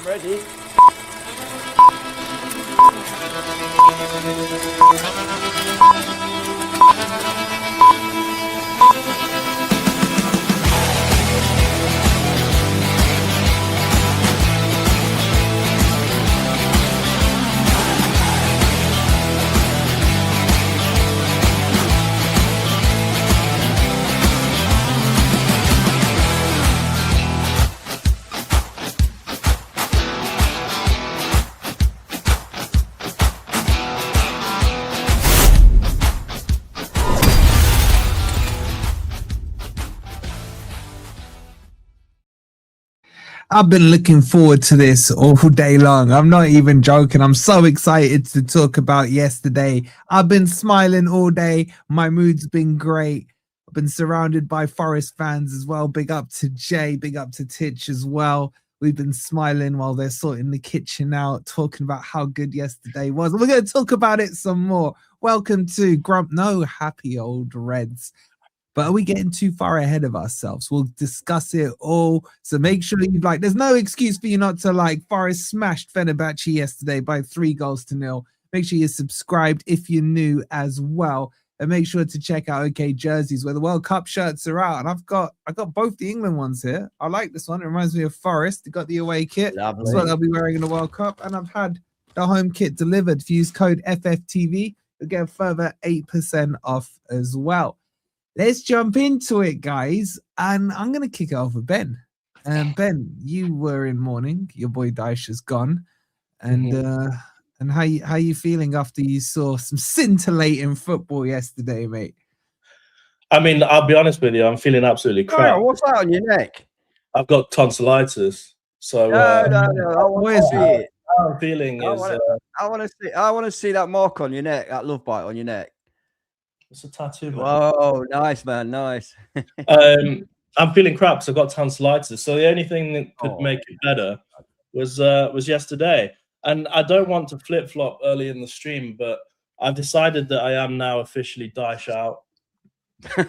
ready. I've been looking forward to this all day long. I'm not even joking. I'm so excited to talk about yesterday. I've been smiling all day. My mood's been great. I've been surrounded by Forest fans as well. Big up to Jay, big up to Titch as well. We've been smiling while they're sorting the kitchen out, talking about how good yesterday was. We're going to talk about it some more. Welcome to Grump. No, happy old Reds. But are we getting too far ahead of ourselves? We'll discuss it all. So make sure you like. There's no excuse for you not to like. Forest smashed Fenerbahce yesterday by 3-0. Make sure you're subscribed if you're new as well. And make sure to check out OK Jerseys where the World Cup shirts are out. And I got both the England ones here. I like this one. It reminds me of Forest. They got the away kit. Lovely. That's what I'll be wearing in the World Cup. And I've had the home kit delivered. If you use code FFTV, you'll get a further 8% off as well. Let's jump into it, guys. And I'm going to kick it off with Ben. Ben, you were in mourning. Your boy Dyche is gone. And how you feeling after you saw some scintillating football yesterday, mate? I mean, I'll be honest with you. I'm feeling absolutely crap. Oh, what's that on your neck? I've got tonsillitis. So no. I want to see it. How I'm feeling is... I want to see that mark on your neck, that love bite on your neck. It's a tattoo, man. Oh, nice, man. Nice. I'm feeling crap because I've got tonsillitis. So the only thing that could make it better was yesterday. And I don't want to flip-flop early in the stream, but I've decided that I am now officially Dyche out. I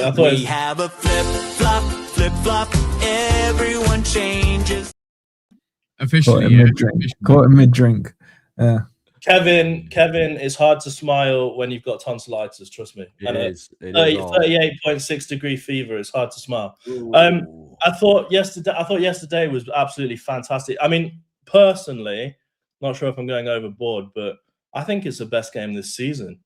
thought we have a flip-flop. Everyone changes. Officially, caught a mid-drink. Yeah. Kevin, it's hard to smile when you've got tonsillitis, trust me. It is 38.6 degree fever, it's hard to smile. I thought yesterday was absolutely fantastic. I mean, personally, not sure if I'm going overboard, but I think it's the best game this season.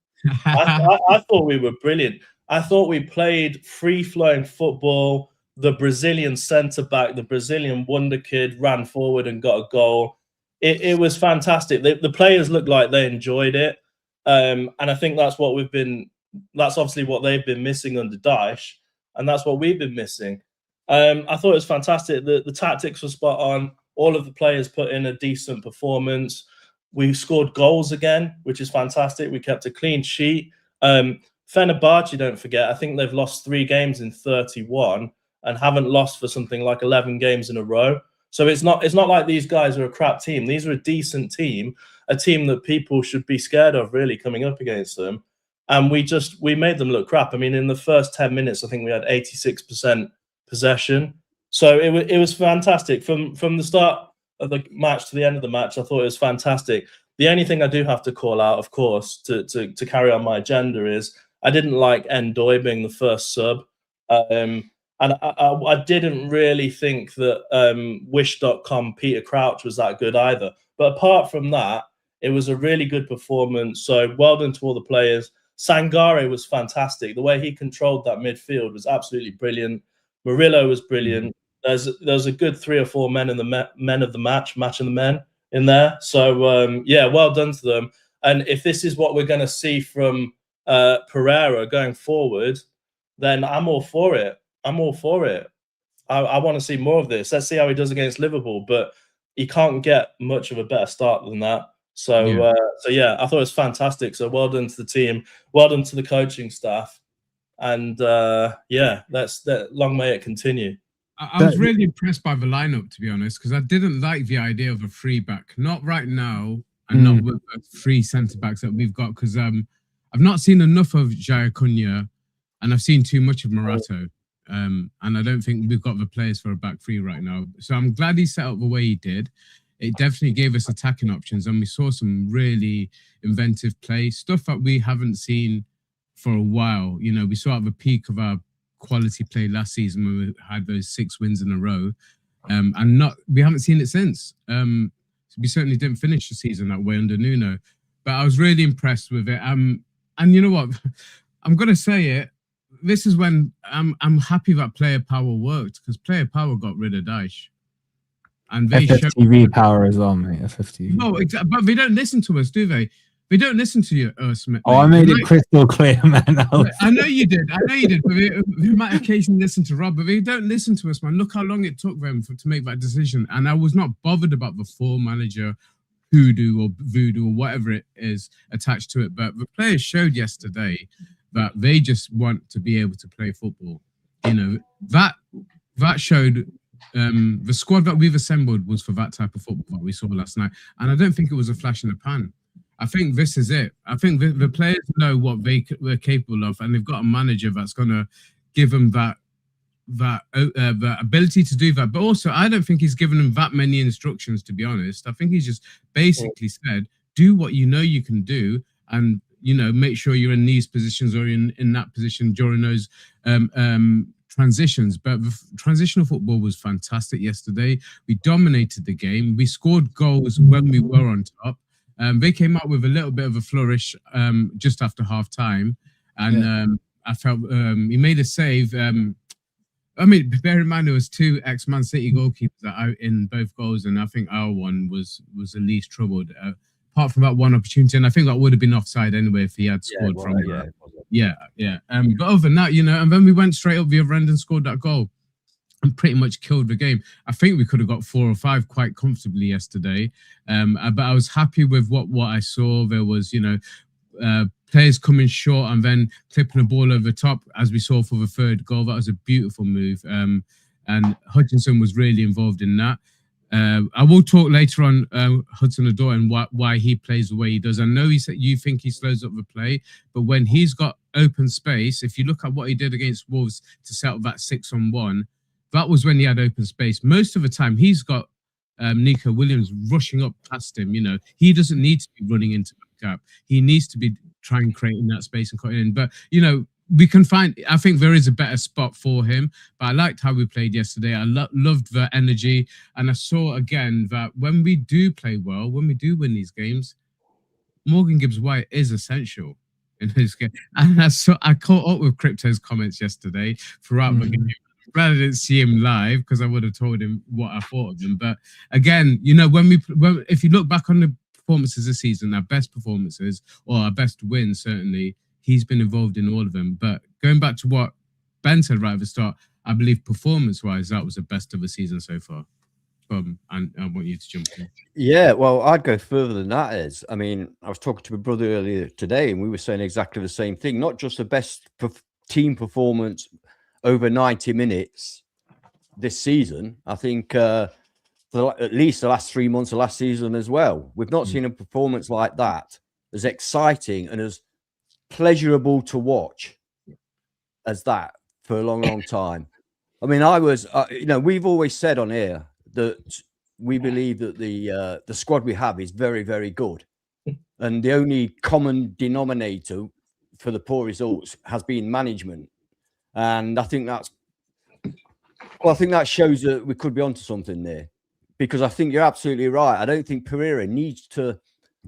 I thought we were brilliant. I thought we played free-flowing football. The Brazilian centre-back, the Brazilian wonder kid, ran forward and got a goal. It was fantastic. The players looked like they enjoyed it, and I think that's obviously what they've been missing under Dyche, and that's what we've been missing. I thought it was fantastic. The tactics were spot on. All of the players put in a decent performance. We scored goals again, which is fantastic. We kept a clean sheet. Fenerbahce, don't forget, I think they've lost 3 games in 31 and haven't lost for something like 11 games in a row. So it's not like these guys are a crap team. These are a decent team, a team that people should be scared of really coming up against them. And we made them look crap. I mean, in the first 10 minutes, I think we had 86% possession. So it was fantastic. From the start of the match to the end of the match, I thought it was fantastic. The only thing I do have to call out, of course, to carry on my agenda is I didn't like N'Doye being the first sub. And I didn't really think that Wish.com Peter Crouch was that good either. But apart from that, it was a really good performance. So well done to all the players. Sangaré was fantastic. The way he controlled that midfield was absolutely brilliant. Murillo was brilliant. There's a good 3 or 4 men in the men of the match of the men in there. So yeah, well done to them. And if this is what we're going to see from Pereira going forward, then I'm all for it. I want to see more of this. Let's see how he does against Liverpool, but he can't get much of a better start than that. So yeah, I thought it was fantastic. So well done to the team, well done to the coaching staff, and yeah, long may it continue. I was really impressed by the lineup, to be honest, because I didn't like the idea of a 3-back, not right now, and not with the 3 centre backs that we've got, because I've not seen enough of Jaya Cunha, and I've seen too much of Morato. and I don't think we've got the players for a back three right now. So I'm glad he set up the way he did. It definitely gave us attacking options, and we saw some really inventive play, stuff that we haven't seen for a while. You know, we saw at the peak of our quality play last season when we had those 6 wins in a row, and we haven't seen it since. So we certainly didn't finish the season that way under Nuno, but I was really impressed with it. And you know what, I'm gonna say it. This is when I'm happy that player power worked, because player power got rid of Dyche. And they FFTV power as well, mate. FFTV. No, but they don't listen to us, do they? They don't listen to us, mate. Oh, I made it crystal clear, man. I know you did. But they might occasionally listen to Rob, but they don't listen to us, man. Look how long it took them to make that decision. And I was not bothered about the 4-manager hoodoo or voodoo or whatever it is attached to it. But the players showed yesterday that they just want to be able to play football. You know, that showed. The squad that we've assembled was for that type of football that we saw last night, and I don't think it was a flash in the pan. I think this is it. I think the players know what they're capable of, and they've got a manager that's going to give them the ability to do that. But also, I don't think he's given them that many instructions, to be honest. I think he's just basically said, do what you know you can do, and you know, make sure you're in these positions or in that position during those transitions. But the transitional football was fantastic yesterday. We dominated the game. We scored goals when we were on top. They came out with a little bit of a flourish just after half time, and I felt he made a save. I mean, bear in mind there was 2 ex-Man City goalkeepers that out in both goals, and I think our one was the least troubled. Apart from that one opportunity, and I think that would have been offside anyway if he had scored from that. Yeah. But other than that, you know, and then we went straight up the other end and scored that goal and pretty much killed the game. I think we could have got 4 or 5 quite comfortably yesterday. But I was happy with what I saw. There was, you know, players coming short and then clipping the ball over the top, as we saw for the 3rd goal. That was a beautiful move. And Hutchinson was really involved in that. I will talk later on Hudson-Odoi and why he plays the way he does. I know you think he slows up the play, but when he's got open space, if you look at what he did against Wolves to settle that 6-on-1, that was when he had open space. Most of the time, he's got Nico Williams rushing up past him. You know, he doesn't need to be running into the gap. He needs to be trying creating that space and cutting in. But, you know, we can find, I think there is a better spot for him, but I liked how we played yesterday. I loved the energy, and I saw again that when we do play well, when we do win these games, Morgan Gibbs-White is essential in his game. And I caught up with Crypto's comments yesterday throughout the game. Glad I didn't see him live, because I would have told him what I thought of him. But again, you know, if you look back on the performances this season, our best performances or our best wins, certainly, he's been involved in all of them. But going back to what Ben said right at the start, I believe performance-wise, that was the best of the season so far. And I want you to jump in. Yeah, well, I'd go further than that. I mean, I was talking to my brother earlier today, and we were saying exactly the same thing. Not just the best team performance over 90 minutes this season. I think at least the last 3 months of last season as well. We've not seen a performance like that, as exciting and as pleasurable to watch as that for a long time. I mean, you know, we've always said on here that we believe that the squad we have is very, very good, and the only common denominator for the poor results has been management. And I think that shows that we could be onto something there, because I think you're absolutely right. I don't think Pereira needs to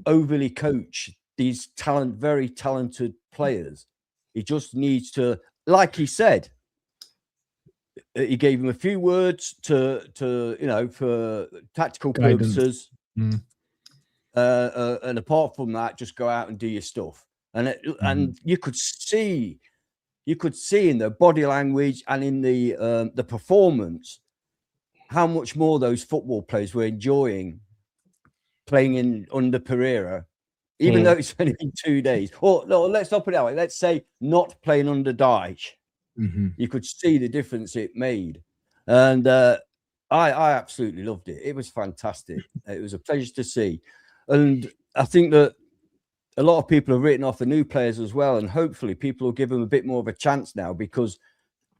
overly coach these very talented players. He just needs to, like he said, he gave him a few words to you know, for tactical purposes. And apart from that, just go out and do your stuff. And you could see in the body language and in the performance how much more those football players were enjoying playing under Pereira, even though it's only been 2 days. Or no, let's not put it that way. Let's say not playing under Dyche. You could see the difference it made. And I absolutely loved it. It was fantastic. It was a pleasure to see. And I think that a lot of people have written off the new players as well. And hopefully people will give them a bit more of a chance now, because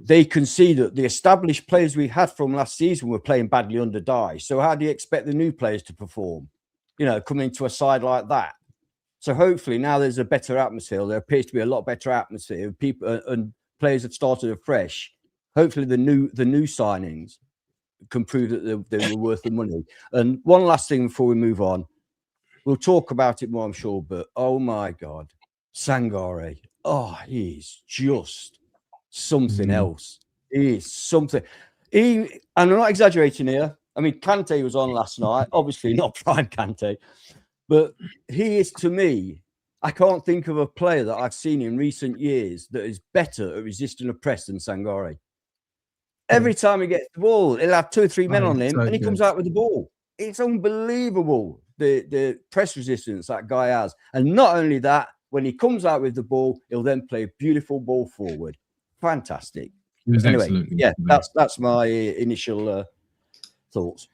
they can see that the established players we had from last season were playing badly under Dyche. So how do you expect the new players to perform? You know, coming into a side like that. So hopefully now there's a better atmosphere. There appears to be a lot better atmosphere. People and players have started afresh. Hopefully the new signings can prove that they were worth the money. And one last thing before we move on, we'll talk about it more, I'm sure. But oh my God, Sangaré, oh, he's just something else. He is something. And I'm not exaggerating here. I mean, Kante was on last night. Obviously not prime Kante. But he is, to me, I can't think of a player that I've seen in recent years that is better at resisting a press than Sangaré. Every time he gets the ball, he'll have 2 or 3 men on him, and he comes out with the ball. It's unbelievable, the press resistance that guy has. And not only that, when he comes out with the ball, he'll then play a beautiful ball forward. Fantastic. Anyway, yeah, that's my initial thoughts.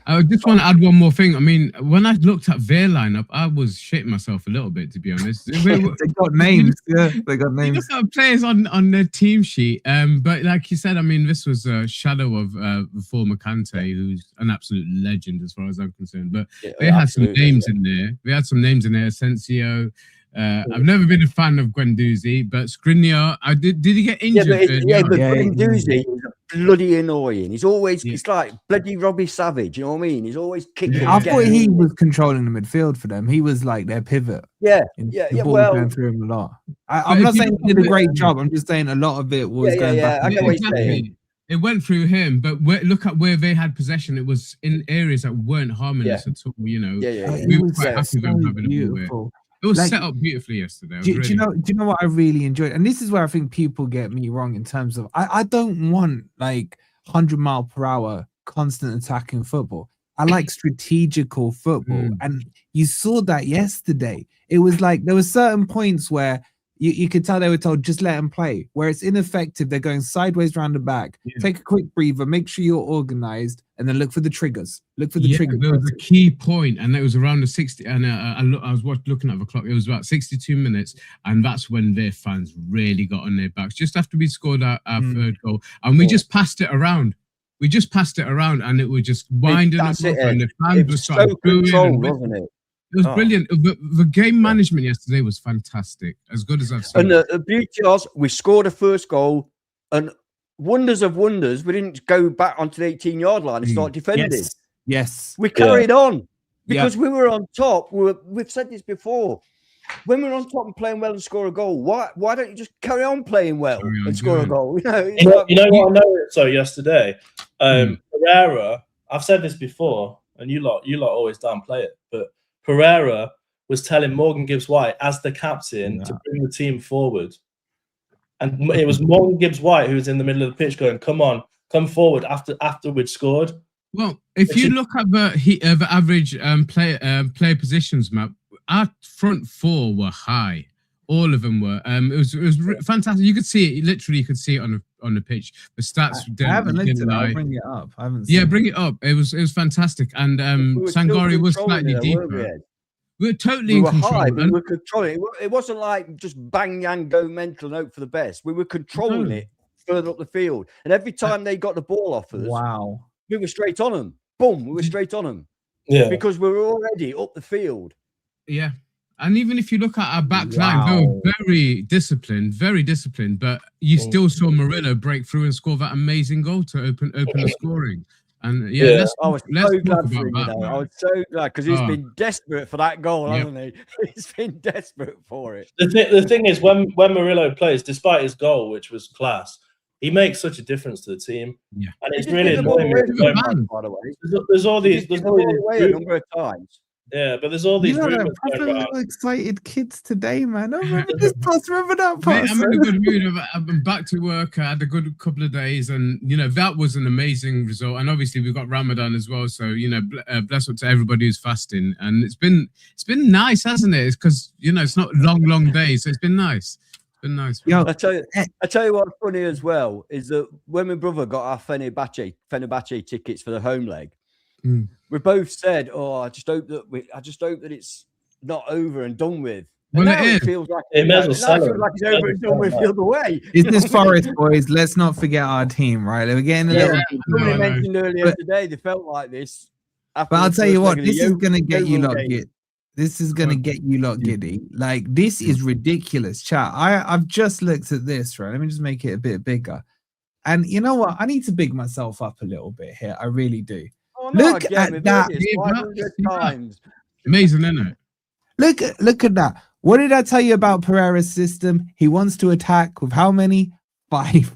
I just want to add one more thing. I mean, when I looked at their lineup, I was shitting myself a little bit, to be honest. They got names. Yeah, they got names. You look at players on their team sheet. But like you said, I mean, this was a shadow of the former Kante, who's an absolute legend as far as I'm concerned. But they had some names in there. They had some names in there. Asensio. I've never been a fan of Guendouzi, but Skriniar, did he get injured? But Guendouzi is bloody annoying. He's always, it's like bloody Robbie Savage, you know what I mean? He's always kicking. I thought he was controlling the midfield for them. He was like their pivot. Yeah. Well, going through him a lot. I'm not saying he did a great job. I'm just saying a lot of it was going back. I know what he's saying. It went through him, but look at where they had possession. It was in areas that weren't harmonious at all. You know, we were quite happy with them having a ball. It was set up beautifully yesterday. Do you know what I really enjoyed? And this is where I think people get me wrong in terms of I don't want like 100-mile-per-hour constant attacking football. I like strategical football. And you saw that yesterday. It was like there were certain points where you could tell they were told, just let them play. Where it's ineffective, they're going sideways round the back. Take a quick breather, make sure you're organized, and then look for the triggers. Look for the trigger. There was a key point, and it was around the 60. And I was looking at the clock. It was about 62 minutes, and that's when their fans really got on their backs. Just after we scored our third goal, and we just passed it around. We just passed it around, and it was just winding up, and the fans were starting booing. Wasn't it? It was brilliant. The game management yesterday was fantastic, as good as I've seen. And the beauty was we scored a first goal, and wonders of wonders, we didn't go back onto the 18-yard line and start defending. Yes. We carried on because we were on top. We've said this before. When we're on top and playing well and score a goal, why don't you just carry on playing well and score a goal? You know what I know. So yesterday, Pereira. I've said this before, and you lot always downplay it, but Pereira was telling Morgan Gibbs-White as the captain to bring the team forward. And it was Morgan Gibbs-White who was in the middle of the pitch going, come on, come forward after we'd scored. Well, if you look at the average player positions map, our front four were high. All of them were. It was fantastic. You could see it. Literally, you could see it on the pitch. The stats. I haven't looked at it. I'll bring it up. I haven't. Seen bring it up. It was fantastic. And Sangaré was slightly deeper. We were totally in control. High, we were controlling. It wasn't like just bang yang go mental and hope for the best. We were controlling it further up the field. And every time they got the ball off us, we were straight on them. Boom, we were straight on them. Yeah, because we were already up the field. Yeah. And even if you look at our back line, they were very disciplined, but you still saw Murillo break through and score that amazing goal to open the scoring. And I was so glad for him. I was so glad because he's been desperate for that goal, hasn't he? He's been desperate for it. The thing is, when Murillo plays, despite his goal, which was class, he makes such a difference to the team. Yeah, and it's really annoying. By the way, there's all these a number of times. Yeah, but there's all these excited kids today, man. I remember this pass. Remember that pass? I'm in a good mood. I've been back to work. I had a good couple of days, and that was an amazing result. And obviously we've got Ramadan as well, so bless up to everybody who's fasting. And it's been nice, hasn't it? It's because it's not long days, so it's been nice. It's been nice. Yo, I tell you what's funny as well is that when my brother got our Fenerbahçe tickets for the home leg. We both said, "Oh, I just hope that it's not over and done with." Well, now it it is. feels like It may as well now sell it feels him. like it's over and done with the other way. This is Forest, boys. Let's not forget our team, right? We're getting a Yeah, little. somebody no. mentioned earlier But- today they felt like this. But I'll tell you what, this is gonna get you lot game. giddy. This is gonna get you lot giddy. Like this is ridiculous, chat. I've just looked at this, right? Let me just make it a bit bigger. And you know what? I need to big myself up a little bit here. I really do. Oh, no, Look again, at that. 500 times. Amazing, isn't it? Look at that. What did I tell you about Pereira's system? He wants to attack with how many? 5.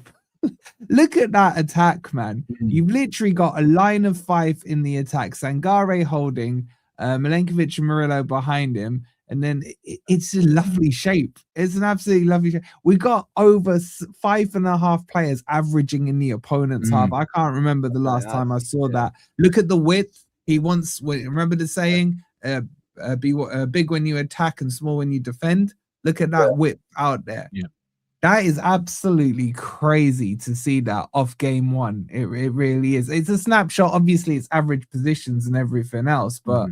Look at that attack, man. You've literally got a line of 5 in the attack. Sangaré holding, Milenkovic and Murillo behind him. And then it's a lovely shape. It's an absolutely lovely shape. We got over 5.5 players averaging in the opponent's half. I can't remember the last time I saw that. Look at the width. He wants, remember the saying, be big when you attack and small when you defend. Look at that width out there. Yeah. That is absolutely crazy to see that off game one. It really is. It's a snapshot. Obviously, it's average positions and everything else, but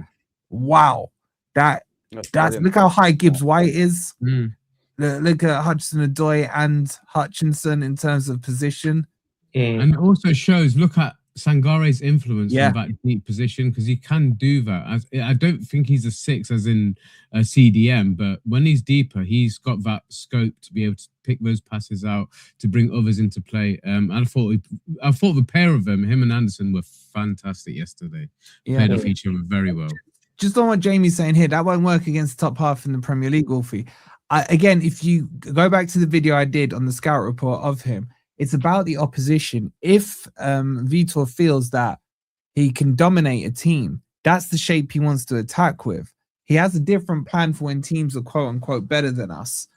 wow, that's look how high Gibbs White is. Look at Hudson-Odoi and Hutchinson in terms of position. And it also shows, look at Sangaré's influence from that deep position, because he can do that. I don't think he's a 6 as in a CDM, but when he's deeper, he's got that scope to be able to pick those passes out to bring others into play. I thought the pair of them, him and Anderson, were fantastic yesterday. Played off each other very well. Just on what Jamie's saying here, that won't work against the top half in the Premier League, Wolfie. Again, if you go back to the video I did on the scout report of him, it's about the opposition. If Vítor feels that he can dominate a team, that's the shape he wants to attack with. He has a different plan for when teams are quote unquote better than us.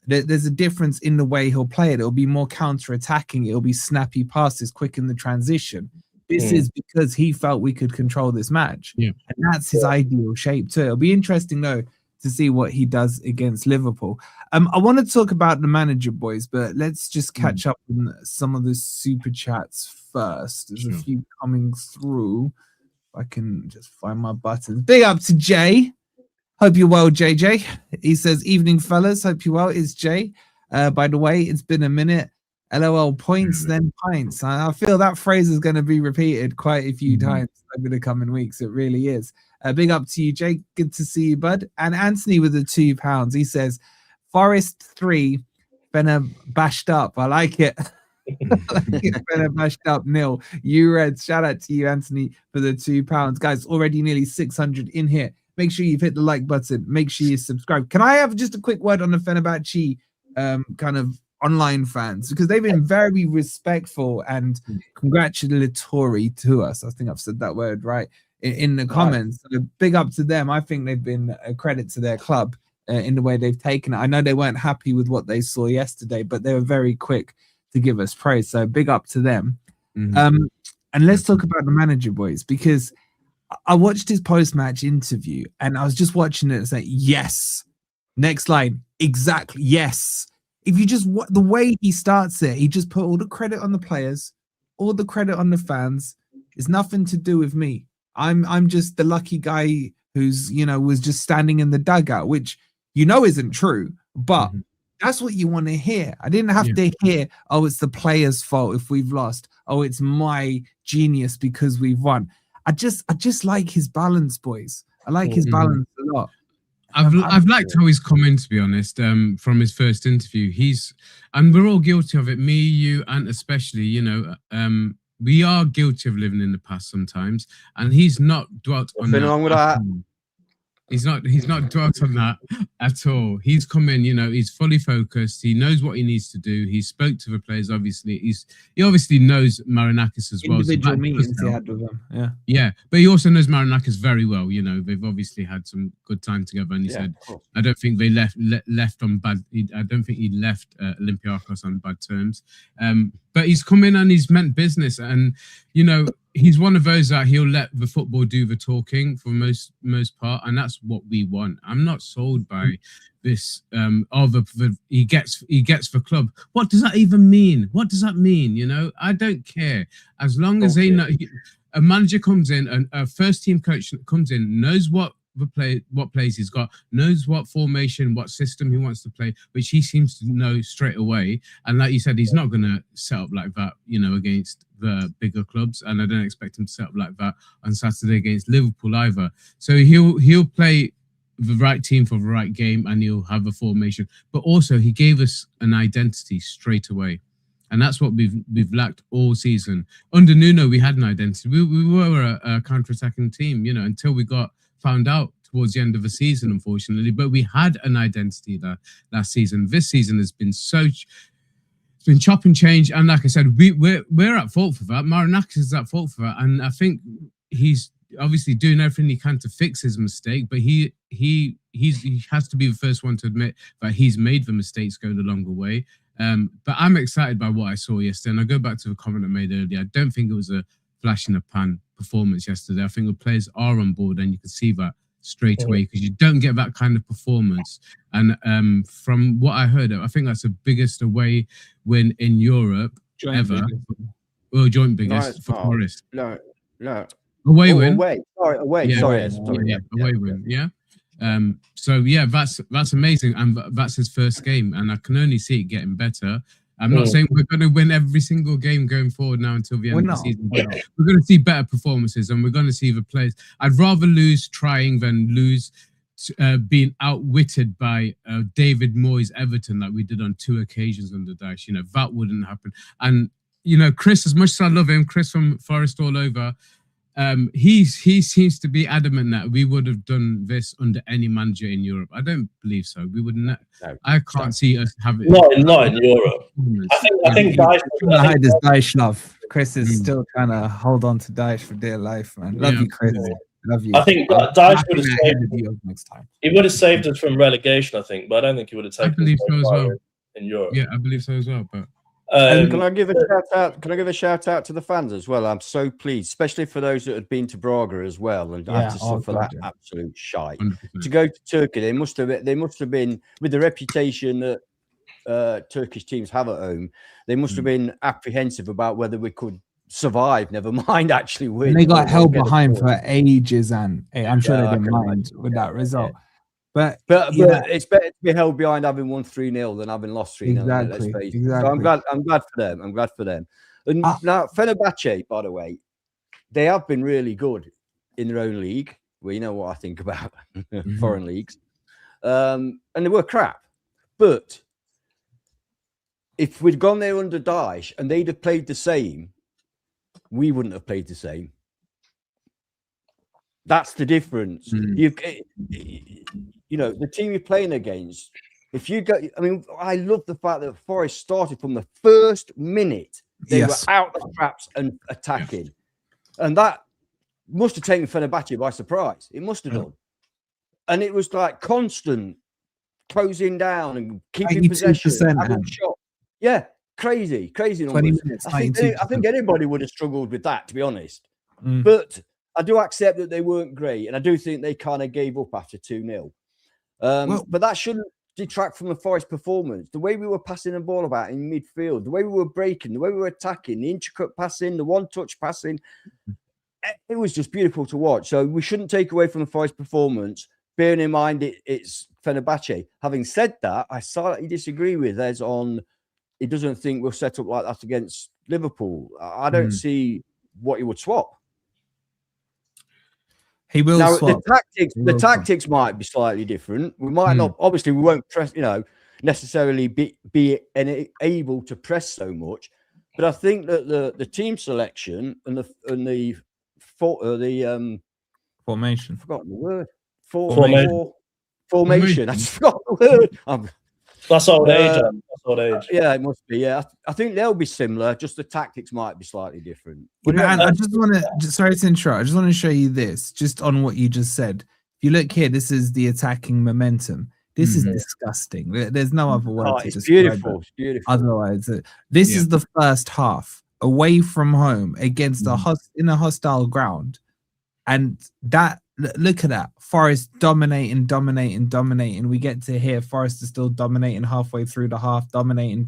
There's a difference in the way he'll play it. It'll be more counter-attacking. It'll be snappy passes, quick in the transition. This is because he felt we could control this match. And that's his ideal shape too. It'll be interesting though to see what he does against Liverpool. I want to talk about the manager, boys, but let's just catch up on some of the super chats first. There's a few coming through. If I can just find my buttons. Big up to Jay. Hope you're well, JJ. He says, evening, fellas. Hope you're well. It's Jay. By the way, it's been a minute. LOL points, then pints. I feel that phrase is going to be repeated quite a few times over the coming weeks. It really is. Big up to you, Jake. Good to see you, bud. And Anthony with the £2. He says, Forest 3, Fenerbahçe up. I like it. Fenerbahçe up 0. You Reds. Shout out to you, Anthony, for the £2. Guys, already nearly 600 in here. Make sure you've hit the like button. Make sure you subscribe. Can I have just a quick word on the Fenerbahçe kind of online fans, because they've been very respectful and congratulatory to us. I think I've said that word right in the comments. So big up to them. I think they've been a credit to their club in the way they've taken it. I know they weren't happy with what they saw yesterday, but they were very quick to give us praise. So big up to them. And let's talk about the manager, boys, because I watched his post-match interview and I was just watching it and saying, yes, next line, exactly, yes. If you just the way he starts it, he just put all the credit on the players, all the credit on the fans. It's nothing to do with me. I'm just the lucky guy who's, was just standing in the dugout, which isn't true, but that's what you want to hear. I didn't have to hear, oh, it's the players' fault if we've lost. Oh, it's my genius because we've won. I just like his balance, boys. I like his balance a lot. I've liked how he's come in, to be honest, from his first interview. And we're all guilty of it, me, you, and especially, we are guilty of living in the past sometimes, and he's not dwelt on Nothing wrong with that. He's not dwelt on that at all. He's come in, he's fully focused. He knows what he needs to do. He spoke to the players, obviously. He obviously knows Marinakis as well. Individual meetings he had with them. Yeah, but he also knows Marinakis very well. They've obviously had some good time together. And he said, I don't think they left on bad. I don't think he left Olympiacos on bad terms. But he's come in and he's meant business. And he's one of those that he'll let the football do the talking for most part, and that's what we want. I'm not sold by this. He gets the club. What does that even mean? What does that mean? I don't care as long as they know. A manager comes in, and a first team coach comes in, knows what what plays he's got, knows what formation, what system he wants to play, which he seems to know straight away. And like you said, he's not going to set up like that, against the bigger clubs. And I don't expect him to set up like that on Saturday against Liverpool either. So he'll play the right team for the right game, and he'll have a formation. But also, he gave us an identity straight away. And that's what we've lacked all season. Under Nuno, we had an identity. We were a counter-attacking team, until we got found out towards the end of the season, unfortunately. But we had an identity that last season. This season has been it's been chop and change. And like I said, we're at fault for that. Marinakis is at fault for that. And I think he's obviously doing everything he can to fix his mistake. But he has to be the first one to admit that he's made the mistakes going along the way. But I'm excited by what I saw yesterday. And I go back to the comment I made earlier. I don't think it was a flash in the pan performance yesterday. I think the players are on board, and you can see that straight away, because you don't get that kind of performance. And from what I heard, I think that's the biggest away win in Europe ever. Well, joint biggest for Forest. No. Away win. Away. Yeah, Sorry. Away win. Yeah. So yeah, that's amazing, and that's his first game, and I can only see it getting better. I'm not saying we're going to win every single game going forward now until the end of the season. But we're going to see better performances, and we're going to see the players. I'd rather lose trying than lose being outwitted by David Moyes Everton like we did on 2 occasions under Dyche. That wouldn't happen. And Chris, as much as I love him, Chris from Forest all over, he seems to be adamant that we would have done this under any manager in Europe. I don't believe so. We would not. I can't see us having not in Europe. I think Dyche hide his Dyche love. Chris is still trying to hold on to Dyche for dear life, man. Love you, Chris. Love you. I think Dyche would have saved you next time. He would have saved us from relegation, I think, but I don't think he would have taken. I believe so as well in Europe. Yeah, I believe so as well, but. Can I give a shout out? Can I give a shout out to the fans as well? I'm so pleased, especially for those that had been to Braga as well, and had to suffer that absolute shite. 100%. To go to Turkey, they must have been with the reputation that Turkish teams have at home. They must have been apprehensive about whether we could survive. Never mind actually win. And they got held behind for ages, and I'm sure they didn't mind with that result. But it's better to be held behind having won 3-0 than having lost 3-0. Exactly. So I'm glad for them. And now Fenerbahce, by the way, they have been really good in their own league. Well, you know what I think about foreign leagues. And they were crap. But if we'd gone there under Dyche and they'd have played the same, we wouldn't have played the same. That's the difference. The team you're playing against, I love the fact that Forest started from the first minute. They were out the traps and attacking. And that must have taken Fenerbahce by surprise. It must have done. And it was like constant closing down and keeping possession. Having shot. Yeah, crazy numbers. I think anybody would have struggled with that, to be honest. But I do accept that they weren't great, and I do think they kind of gave up after 2-0. But that shouldn't detract from the Forest performance. The way we were passing the ball about in midfield, the way we were breaking, the way we were attacking, the intricate passing, the one-touch passing, it was just beautiful to watch. So we shouldn't take away from the Forest performance, bearing in mind it's Fenerbahce. Having said that, I slightly disagree with Ez on he doesn't think we'll set up like that against Liverpool. I don't see what he would swap. He will now, swap. The tactics might be slightly different. We might not, obviously, we won't press, necessarily be able to press so much. But I think that the team selection and the formation. I forgot the word. Formation. I just forgot the word. That's old age. That's old age. Yeah, it must be. Yeah, I think they'll be similar. Just the tactics might be slightly different. And I just want to, sorry to interrupt. I just want to show you this, just on what you just said. If you look here, this is the attacking momentum. This is disgusting. There's no other word to describe beautiful. it. It's beautiful. Otherwise, this is the first half away from home against in a hostile ground, and that. Look at that. Forest dominating. We get to hear Forest is still dominating halfway through the half, dominating.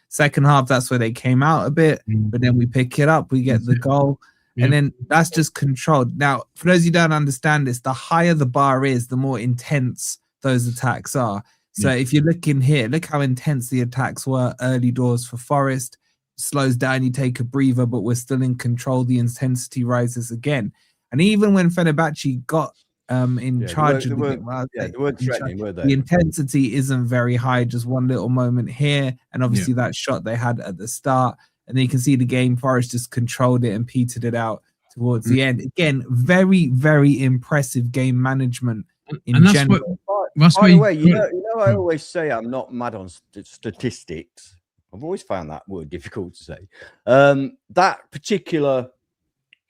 Second half, that's where they came out a bit, but then we pick it up. We get the goal. And then that's just controlled. Now, for those who don't understand this, the higher the bar is, the more intense those attacks are. So if you're looking here, look how intense the attacks were early doors for Forest. Slows down, you take a breather, but we're still in control. The intensity rises again. And even when Fenerbahce got in charge of the game, they weren't threatening, were they? The intensity isn't very high, just one little moment here. And obviously that shot they had at the start. And then you can see the game, Forest just controlled it and petered it out towards the end. Again, very, very impressive game management in general. By the way, you know, I always say I'm not mad on statistics. I've always found that word difficult to say. That particular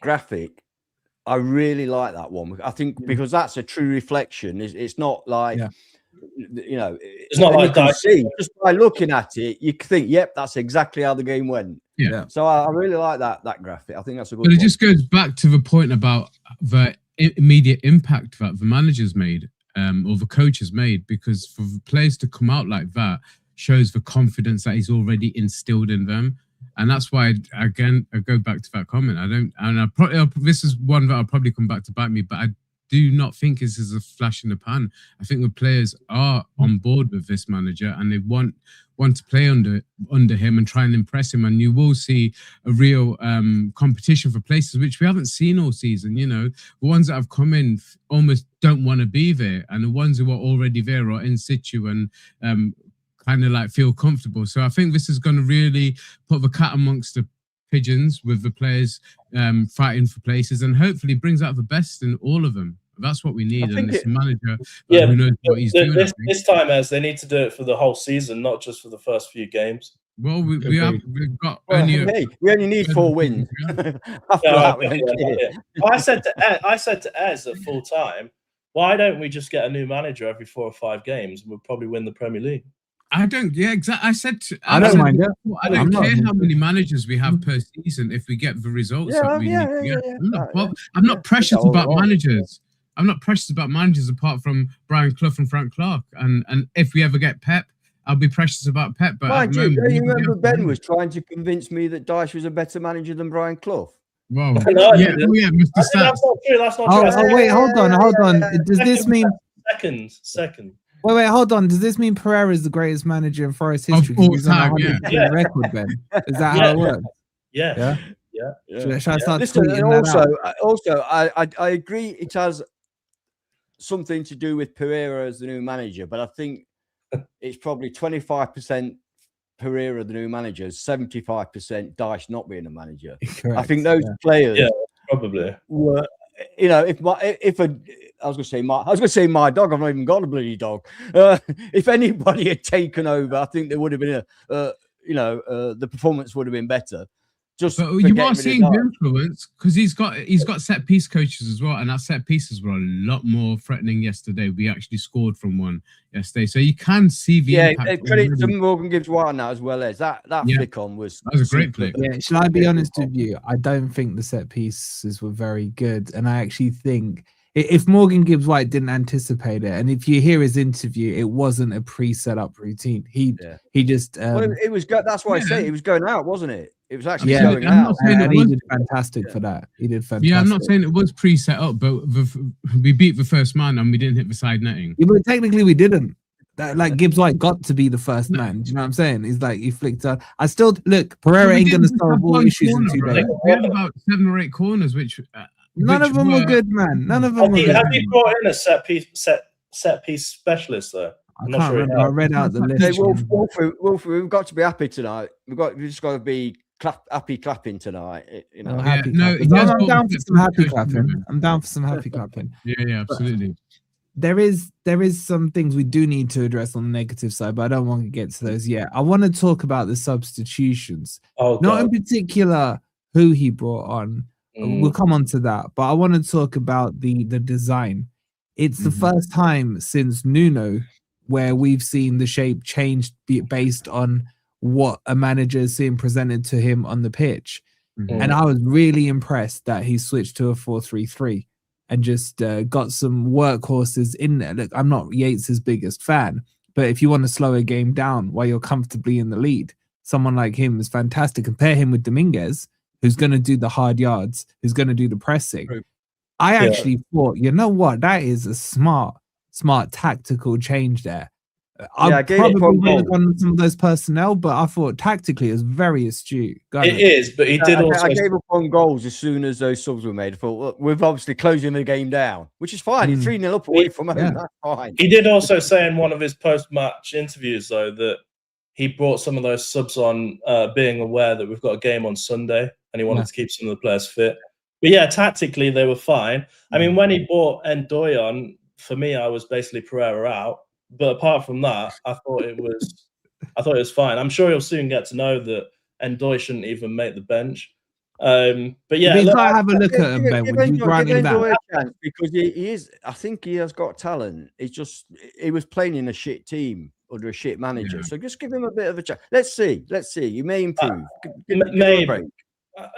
graphic, I really like that one. I think because that's a true reflection. It's not like, you know, it's not like that. Just by looking at it, you think, yep, that's exactly how the game went. Yeah. So I really like that graphic. I think that's a good But it one. just goes back to the point about the immediate impact that the managers made or the coaches made, because for the players to come out like that shows the confidence that he's already instilled in them. And that's why, again, I go back to that comment. This is one that I'll probably come back to bite me, but I do not think this is a flash in the pan. I think the players are on board with this manager and they want to play under him and try and impress him. And you will see a real competition for places, which we haven't seen all season. You know, the ones that have come in almost don't want to be there. And the ones who are already there are in situ and kind of like feel comfortable. So I think this is going to really put the cat amongst the pigeons with the players fighting for places and hopefully brings out the best in all of them. That's what we need, and it's a manager who knows what he's doing. This time, as they need to do it for the whole season, not just for the first few games. Well, we've got we only need 4 wins. I said to Ez at full time, why don't we just get a new manager every 4 or 5 games and we'll probably win the Premier League? I don't. Yeah, exactly. I don't mind it. I don't care how many managers we have per season if we get the results that we need to get. I'm not precious about managers. I'm not precious about managers apart from Brian Clough and Frank Clark. And if we ever get Pep, I'll be precious about Pep. But mind you, you remember Ben was trying to convince me that Dyche was a better manager than Brian Clough. Well, Mr. Stats. That's not true. That's not true. Wait, hold on. Does this mean second? Wait, hold on. Does this mean Pereira is the greatest manager in Forest history? Of all time, record, Ben. Is that how it works? Yeah. Should I start Listen, tweeting that also, I agree it has something to do with Pereira as the new manager, but I think it's probably 25% Pereira, the new manager, 75% Dyche not being a manager. Correct. I think those players probably were, you know, I was going to say my dog. I've not even got a bloody dog. If anybody had taken over, I think there would have been the performance would have been better. But you are seeing the influence because he's got set piece coaches as well, and our set pieces were a lot more threatening yesterday. We actually scored from one yesterday, so you can see the impact. Credit to Morgan Gibbs-White on that as well as that flick on was. That was a great play. Yeah, shall I be honest with you? I don't think the set pieces were very good, and I actually think if Morgan Gibbs-White didn't anticipate it, and if you hear his interview, it wasn't a pre-set up routine. He just it was. That's why I say it was going out, wasn't it? It was actually going out. out. And he did fantastic for that. He did fantastic. Yeah, I'm not saying it was pre-set up, but we beat the first man and we didn't hit the side netting. Yeah, but technically we didn't. Like Gibbs-White got to be the first man. Do you know what I'm saying? He's like, he flicked out. I still look. Pereira ain't gonna solve all issues in 2 days. We had about 7 or 8 corners, which none of them were good, man. None of them were good. Have you brought in a set piece specialist though? I can't remember. I read out the list. Hey, Wolfie, we've got to be happy tonight. We've just got to be happy clapping tonight. You know, I'm down for some happy clapping. I'm down for some happy clapping. Yeah, absolutely. There is some things we do need to address on the negative side, but I don't want to get to those yet. I want to talk about the substitutions. Not in particular who he brought on. We'll come on to that, but I want to talk about the design. It's the first time since Nuno where we've seen the shape changed based on what a manager is seeing presented to him on the pitch. And I was really impressed that he switched to a 4-3-3 and just got some workhorses in there. Look, I'm not Yates's biggest fan, but if you want to slow a game down while you're comfortably in the lead, someone like him is fantastic. Compare him with Dominguez, who's going to do the hard yards, who's going to do the pressing. True. I actually thought, you know what, that is a smart tactical change there. I probably would have gone some of those personnel, but I thought tactically it was very astute. It is, but he did also. I gave up on goals as soon as those subs were made. I thought, look, we're obviously closing the game down, which is fine. He's 3-0 up away from home. That's fine. He did also say in one of his post-match interviews, though, that he brought some of those subs on, being aware that we've got a game on Sunday, and he wanted to keep some of the players fit. But yeah, tactically they were fine. I mean, when he brought N'Doye on, for me, I was basically Pereira out. But apart from that, I thought it was fine. I'm sure he'll soon get to know that N'Doye shouldn't even make the bench. But yeah, have a look at him, Ben. Would you grant him that? Because he is. I think he has got talent. It's just he was playing in a shit team under a shit manager. So just give him a bit of a chance. Let's see. He may improve.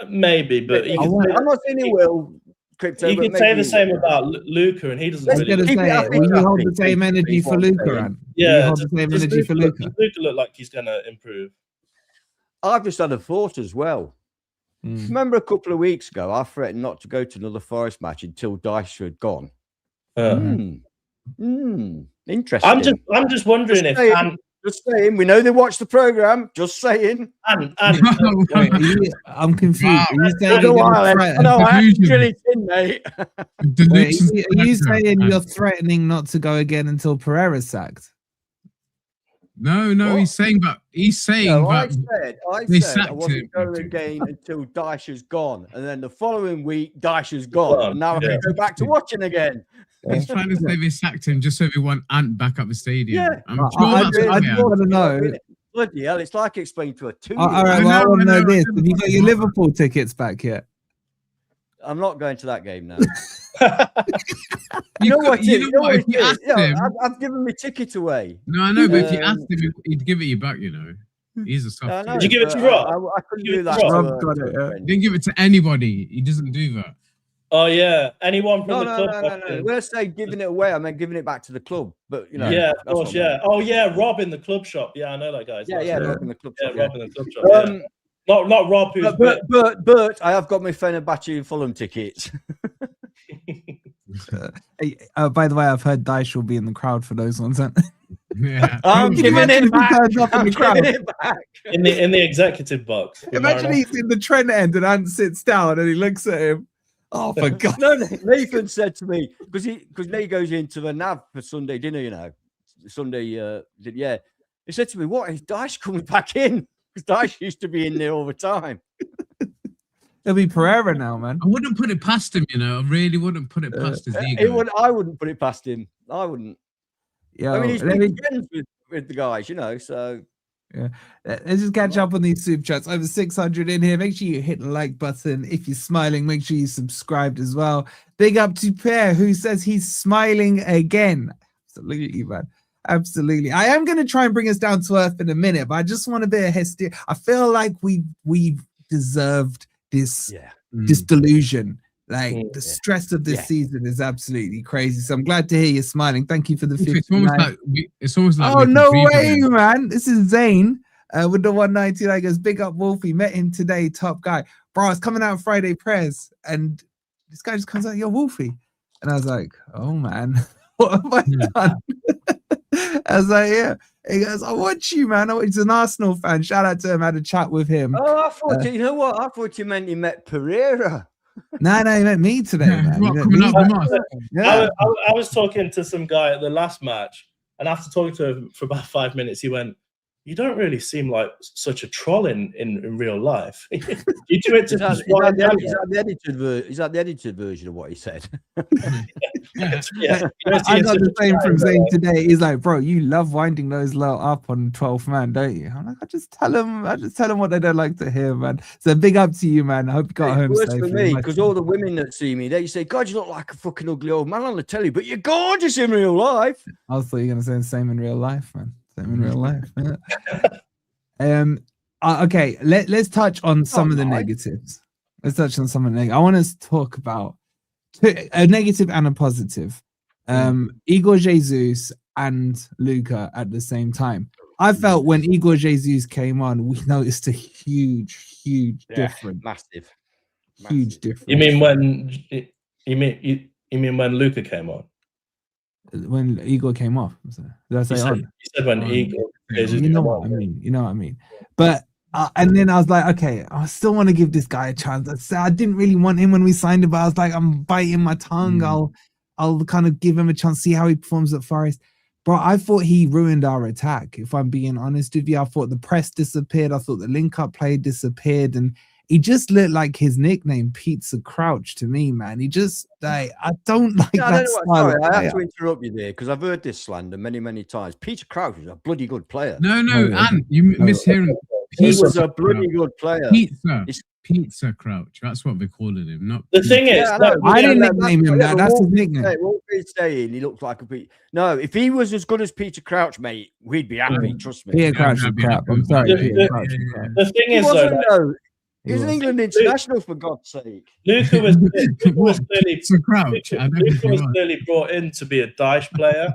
Maybe, but I'm not saying he will. Crypto, you could say the same about Luca, and he doesn't really. Will you hold the same energy for Luca, Ant? Yeah, hold the same energy for Luca. Luca look like he's going to improve. I've just had a thought as well. Remember a couple of weeks ago, I threatened not to go to another Forest match until Dyche had gone. Interesting. I'm just wondering just saying, we know they watch the program. Just saying. I'm confused. Are you saying mate. Are you saying you're threatening not to go again until Pereira's sacked? No, what? he's saying I said I wasn't going again until Dyche is gone, and then the following week Dyche is gone, and now I can go back to watching again. He's trying to say they sacked him just so we want Ant back at the stadium. Yeah, I'm sure I want to know. Bloody hell, it's like explaining to a 2-year-old. All right, I want to know this. Have you got your Liverpool tickets back yet? I'm not going to that game now. I've given my ticket away. No, I know, but if you asked him, he'd give it you back, you know. He's a soft. Did you give it to Rob? I couldn't do that. Rob got it. He didn't give it to anybody. He doesn't do that. Oh, yeah. Anyone from the club? No. When I say giving it away, I meant giving it back to the club. But, you know. Yeah, of course, yeah. Oh, yeah, Rob in the club shop. Yeah, I know that guy. Yeah, Rob in the club shop. Rob in the club shop, Not Rob, who's but I have got my Fenerbahçe and Fulham tickets. By the way, I've heard Dyche will be in the crowd for those ones. Yeah. I'm giving it back. In the executive box. Imagine he's in the Trent end and Ant sits down and he looks at him. Oh, for God. No, Nathan said to me, because Nate goes into the nav for Sunday dinner, you know. Sunday, he said to me, what is Dyche coming back in? Because Dyche used to be in there all the time. It'll be Pereira now, man. I wouldn't put it past him, you know. I really wouldn't put it past his ego. I wouldn't put it past him. I wouldn't. Yeah, I mean, he's big friends with the guys, you know, so. Yeah, let's just catch up on these super chats. Over 600 in here. Make sure you hit the like button. If you're smiling, make sure you subscribed as well. Big up to Per, who says he's smiling again. Absolutely, man. Absolutely. I am going to try and bring us down to earth in a minute, but I just want a bit of hysteria. I feel like we've deserved this delusion. Like the stress of this season is absolutely crazy. So I'm glad to hear you smiling. Thank you for the 50. It's almost like oh, no way, man. This is Zane with the 199. Goes, big up Wolfie. Met him today. Top guy. Bro, it's coming out Friday press. And this guy just comes out, yo, Wolfie. And I was like, oh, man, what have I done? I was like, yeah. He goes, I want you, man. He's an Arsenal fan. Shout out to him. I had a chat with him. Oh, I thought, you know what? I thought you meant he met Pereira. No, he met me today, man. I was talking to some guy at the last match, and after talking to him for about 5 minutes, he went, you don't really seem like such a troll in real life. You do it to is that the edited version of what he said? Yeah. I got the same from Zane today. He's like, bro, you love winding those lot up on 12th man, don't you? I'm like, I just tell them what they don't like to hear, man. So big up to you, man. I hope you got home safe. Worse for me, because all the women that see me, they say, God, you look like a fucking ugly old man on the telly, but you're gorgeous in real life. I thought you were gonna say the same in real life, man. In real life. Okay, let's touch on some of the negatives. I want to talk about a negative and a positive. Igor Jesus and Luca at the same time. I felt when Igor Jesus came on, we noticed a huge difference. Massive. Huge difference. You mean when Luca came on? When Igor came off? Did I say on? You said when Igor. Jesus You know came what on. I mean. You know what I mean. But and then I was like, okay, I still want to give this guy a chance. I didn't really want him when we signed him, but I was like, I'm biting my tongue. I'll kind of give him a chance, see how he performs at Forest. Bro, I thought he ruined our attack. If I'm being honest with you, I thought the press disappeared. I thought the link-up play disappeared, and he just looked like his nickname, Pizza Crouch, to me, man. He just, I don't like that style. Sorry, I have to interrupt you there because I've heard this slander many times. Peter Crouch is a bloody good player. No, and you mishearing. He was a bloody good player. Pizza Crouch. That's what we're calling him. Not the thing is, I didn't nickname him that. That's his nickname. What he's saying, he looks like a Pete. No, if he was as good as Peter Crouch, mate, we'd be happy. Trust me. Peter Crouch is crap. I'm sorry. Peter Crouch is crap. The thing is, he was an England international, for God's sake. Luca was clearly brought in to be a Dyche player.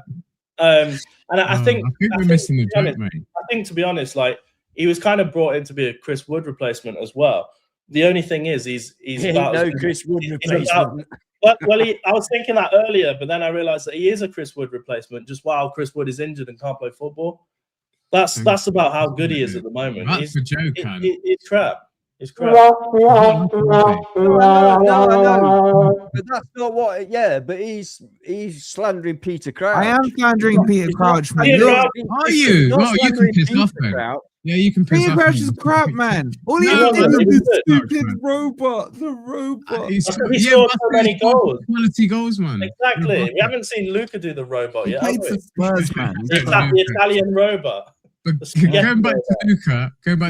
And I think we're missing the joke, mate. I think, to be honest, like he was kind of brought in to be a Chris Wood replacement as well. The only thing is, he's about no Chris Wood replacement. I was thinking that earlier, but then I realised that he is a Chris Wood replacement. Just while Chris Wood is injured and can't play football, that's about how good he is at the moment. That's a joke, He's crap. It's crap. No, but that's not what. Yeah, but he's slandering Peter Crouch. I am slandering Peter Crouch, man. Are you? Well, you can piss off then. Yeah, you can piss off. Peter Crouch is crap, man. All he did was this stupid robot. The robot. He scored so many goals. Quality goals, man. Exactly. We haven't seen Luca do the robot yet. He played for Spurs, man. The Italian robot. But going back to Luca, have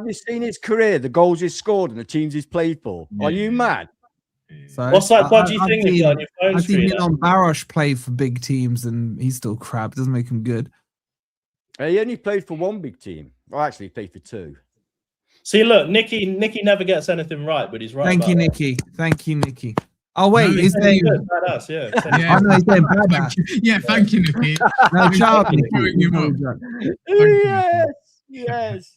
you seen his career? The goals he's scored and the teams he's played for. Yeah. Are you mad? So, what do you think on your phone I've screen? seen Milan Baros play for big teams, and he's still crap. Doesn't make him good. He only played for one big team. Well, actually, he played for two. See, look, Nicky never gets anything right, but he's right. Thank you, Nicky. Thank you, Nicky. Oh wait, his name. Badass, yeah. I know his name. Badass. Yeah, thank you, Nicky. No, Charlie. Yes.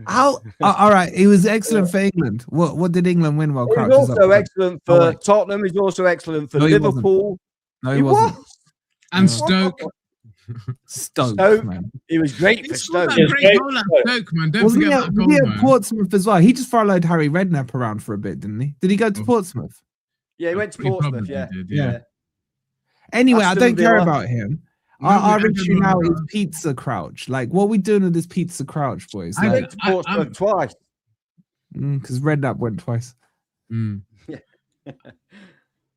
How? All right, he was excellent for England. What did England win while Crouch He was was also up? excellent for Tottenham. He's also excellent for Liverpool. No, he wasn't. And Stoke. Stoke, man. He was great for Stoke. Great goal at Stoke, man. Don't forget that goal, was he man. at Portsmouth as well? He just followed Harry Redknapp around for a bit, didn't he? Did he go to Portsmouth? Yeah, he went to Portsmouth. Yeah. Anyway, I don't care about him. Our issue now is Pizza Crouch. Like, what are we doing with this Pizza Crouch, boys? I went to Portsmouth twice. Because Redknapp went twice.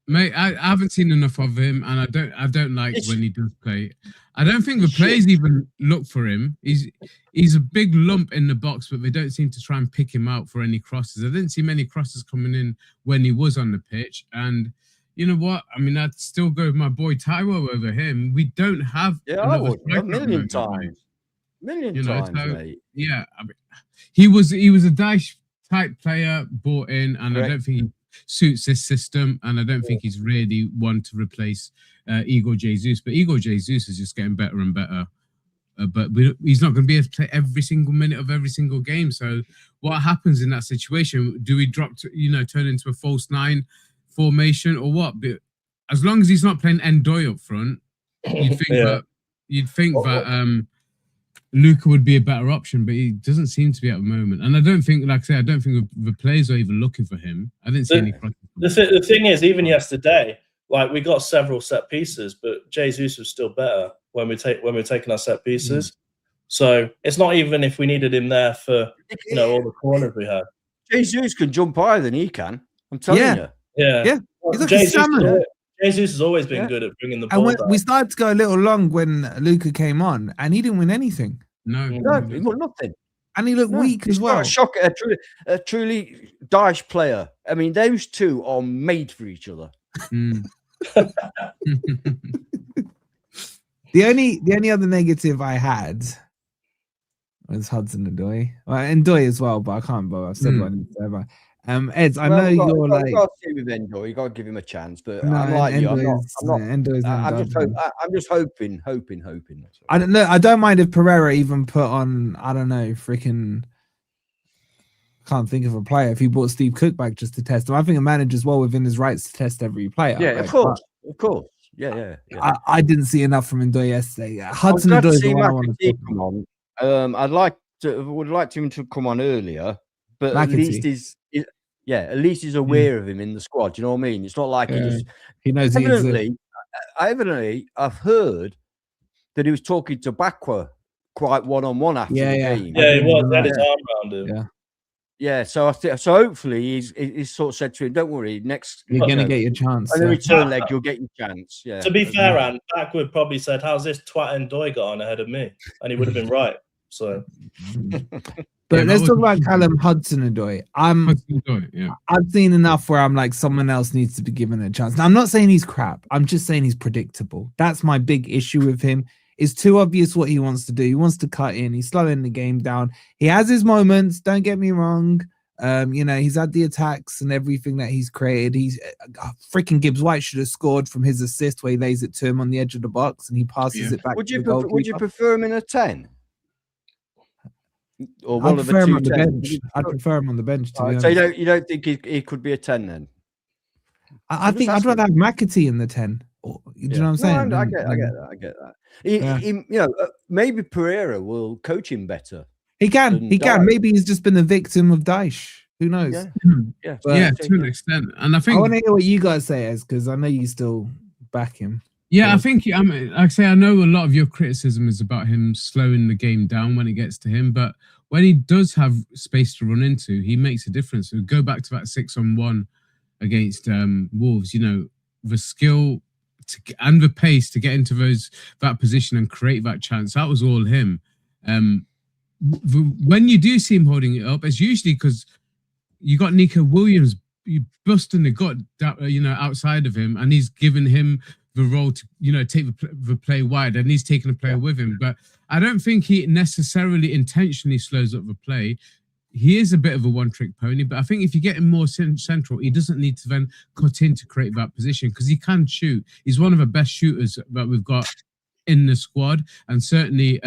Mate, I haven't seen enough of him, and I don't like when he does play. I don't think the players even look for him. He's a big lump in the box, but they don't seem to try and pick him out for any crosses. I didn't see many crosses coming in when he was on the pitch, and you know what? I mean, I'd still go with my boy Taiwo over him. We don't have I would a million times, mate. Yeah, I mean, he was a Dyche type player brought in, and I don't think he suits this system, and I don't think he's really one to replace Igor Jesus. But Igor Jesus is just getting better and better. But he's not going to be able to play every single minute of every single game. So what happens in that situation? Do we drop to, turn into a false nine formation or what? But as long as he's not playing N'Doye up front, you'd think that Luca would be a better option, but he doesn't seem to be at the moment. And I don't think, like I say, the players are even looking for him. I didn't see any. The thing is, even yesterday, like we got several set pieces, but Jesus was still better when we're taking our set pieces. So it's not even if we needed him there for all the corners we had. Jesus can jump higher than he can. I'm telling you. Yeah. He's like a salmon. Jesus has always been good at bringing the ball down. We started to go a little long when Luca came on, and he didn't win anything. No, he won nothing. And he looked weak as well. Not a shock at a truly Dyche player. I mean, those two are made for each other. The only other negative I had was Hudson-Odoi. Well, and Odoi as well, but I can't bother. I've said one ever. Eds, I know you're like. You got to see with Endo. You got to give him a chance. But No, I'm like you. I'm not. Endo is I'm just hoping. I don't know. I don't mind if Pereira even put on. I don't know. Freaking. Can't think of a player if he brought Steve Cook back just to test him. I think a manager's well within his rights to test every player. Yeah, of course. Yeah. I didn't see enough from Odoi yesterday. Hudson-Odoi is the one I want to come on. Would like him to come on earlier, but at least he's aware of him in the squad. Do you know what I mean? It's not like he knows. Evidently, I've heard that he was talking to Bakwa quite one-on-one after the game. Yeah, he was. Had his arm around him. Yeah, so hopefully he's sort of said to him, "Don't worry, you're gonna get your chance." On the return leg, you'll get your chance. Yeah. To be fair, Anne, Backwood probably said, "How's this twat and Doy got on ahead of me?" And he would have been right. So, but let's talk about Callum Hudson-Odoi. I've seen enough where I'm like, someone else needs to be given a chance. Now, I'm not saying he's crap. I'm just saying he's predictable. That's my big issue with him. It's too obvious what he wants to do. He wants to cut in. He's slowing the game down. He has his moments. Don't get me wrong. He's had the attacks and everything that he's created. He's freaking Gibbs White should have scored from his assist where he lays it to him on the edge of the box and he passes it back. Would you prefer him in a 10? Or I'd prefer him on the bench. I'd prefer him on the bench. So you don't think he could be a 10 then? I think I'd rather have McAtee in the 10. Do you know what I'm saying? No, I get that. Maybe Pereira will coach him better. He can. Maybe he's just been a victim of Dyche. Who knows? Yeah, to an extent. And I want to hear what you guys say, Ez, because I know you still back him. Yeah, I think like I say, I know a lot of your criticism is about him slowing the game down when it gets to him, but when he does have space to run into, he makes a difference. So go back to that 6-on-1 against Wolves. The skill and the pace to get into that position and create that chance. That was all him. When you do see him holding it up, it's usually because you got Nico Williams, you busting the gut, outside of him, and he's given him the role to, take the play wide, and he's taking the player with him. But I don't think he necessarily intentionally slows up the play. He is a bit of a one-trick pony, but I think if you get him more central, he doesn't need to then cut in to create that position because he can shoot. He's one of the best shooters that we've got in the squad, and certainly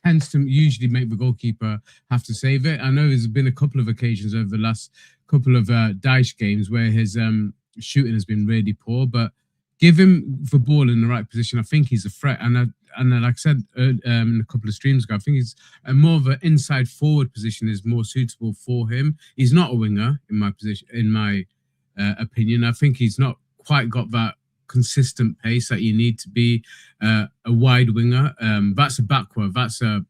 tends to usually make the goalkeeper have to save it. I know there's been a couple of occasions over the last couple of Dyche games where his shooting has been really poor, but give him the ball in the right position. I think he's a threat, and like I said in a couple of streams ago, I think he's more of an inside forward position is more suitable for him. He's not a winger in my position, in my opinion. I think he's not quite got that consistent pace that you need to be a wide winger. That's a backward. That's a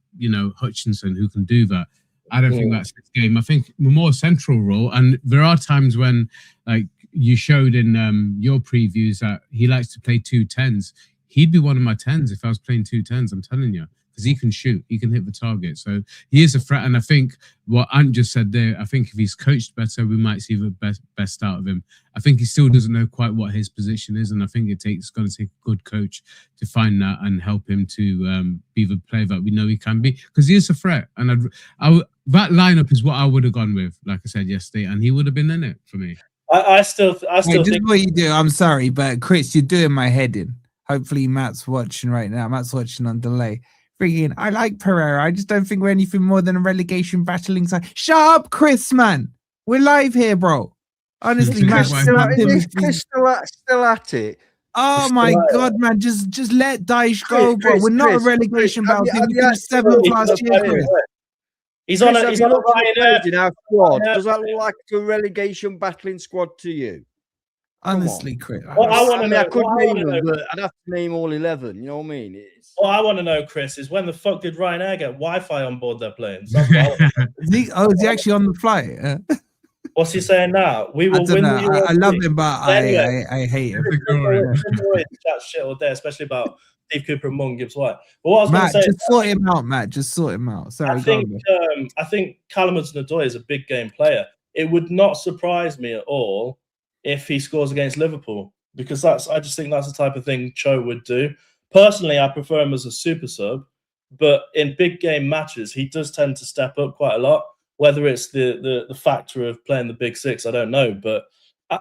Hutchinson who can do that. I don't think that's his game. I think the more central role, and there are times when, like you showed in your previews, that he likes to play 2 10s. He'd be one of my 10s if I was playing 2 10s, I'm telling you, because he can shoot, he can hit the target. So he is a threat. And I think what Ant just said there, I think if he's coached better, we might see the best out of him. I think he still doesn't know quite what his position is. And I think it's going to take a good coach to find that and help him to be the player that we know he can be, because he is a threat. And that lineup is what I would have gone with, like I said yesterday, and he would have been in it for me. I still think what you do. I'm sorry, but Chris, you're doing my head in. Hopefully Matt's watching right now. Matt's watching on delay. Freaking, I like Pereira. I just don't think we're anything more than a relegation battling side. Shut up, Chris, man. We're live here, bro. Honestly, Matt, still at it. Oh my God, man. Just let Dyche go, bro. We're not a relegation battle team. We finished 7th last year, Chris. He's on a in our squad. Does that look like a relegation battling squad to you? Honestly, Chris. I could name them, but I'd have to name all 11. You know what I mean? What I want to know, Chris, is when the fuck did Ryanair get Wi-Fi on board their planes? Is he actually on the flight? What's he saying now? We will win. I love him, but I hate him. Chat shit all day, especially about Steve Cooper and Mung Gibbs White. But what I was Matt, going to say, just sort him out, Matt. Just sort him out. Sorry, I think Callum Hudson-Odoi is a big game player. It would not surprise me at all if he scores against Liverpool, because I just think that's the type of thing Cho would do. Personally, I prefer him as a super sub, but in big game matches, he does tend to step up quite a lot. Whether it's the factor of playing the big six, I don't know. But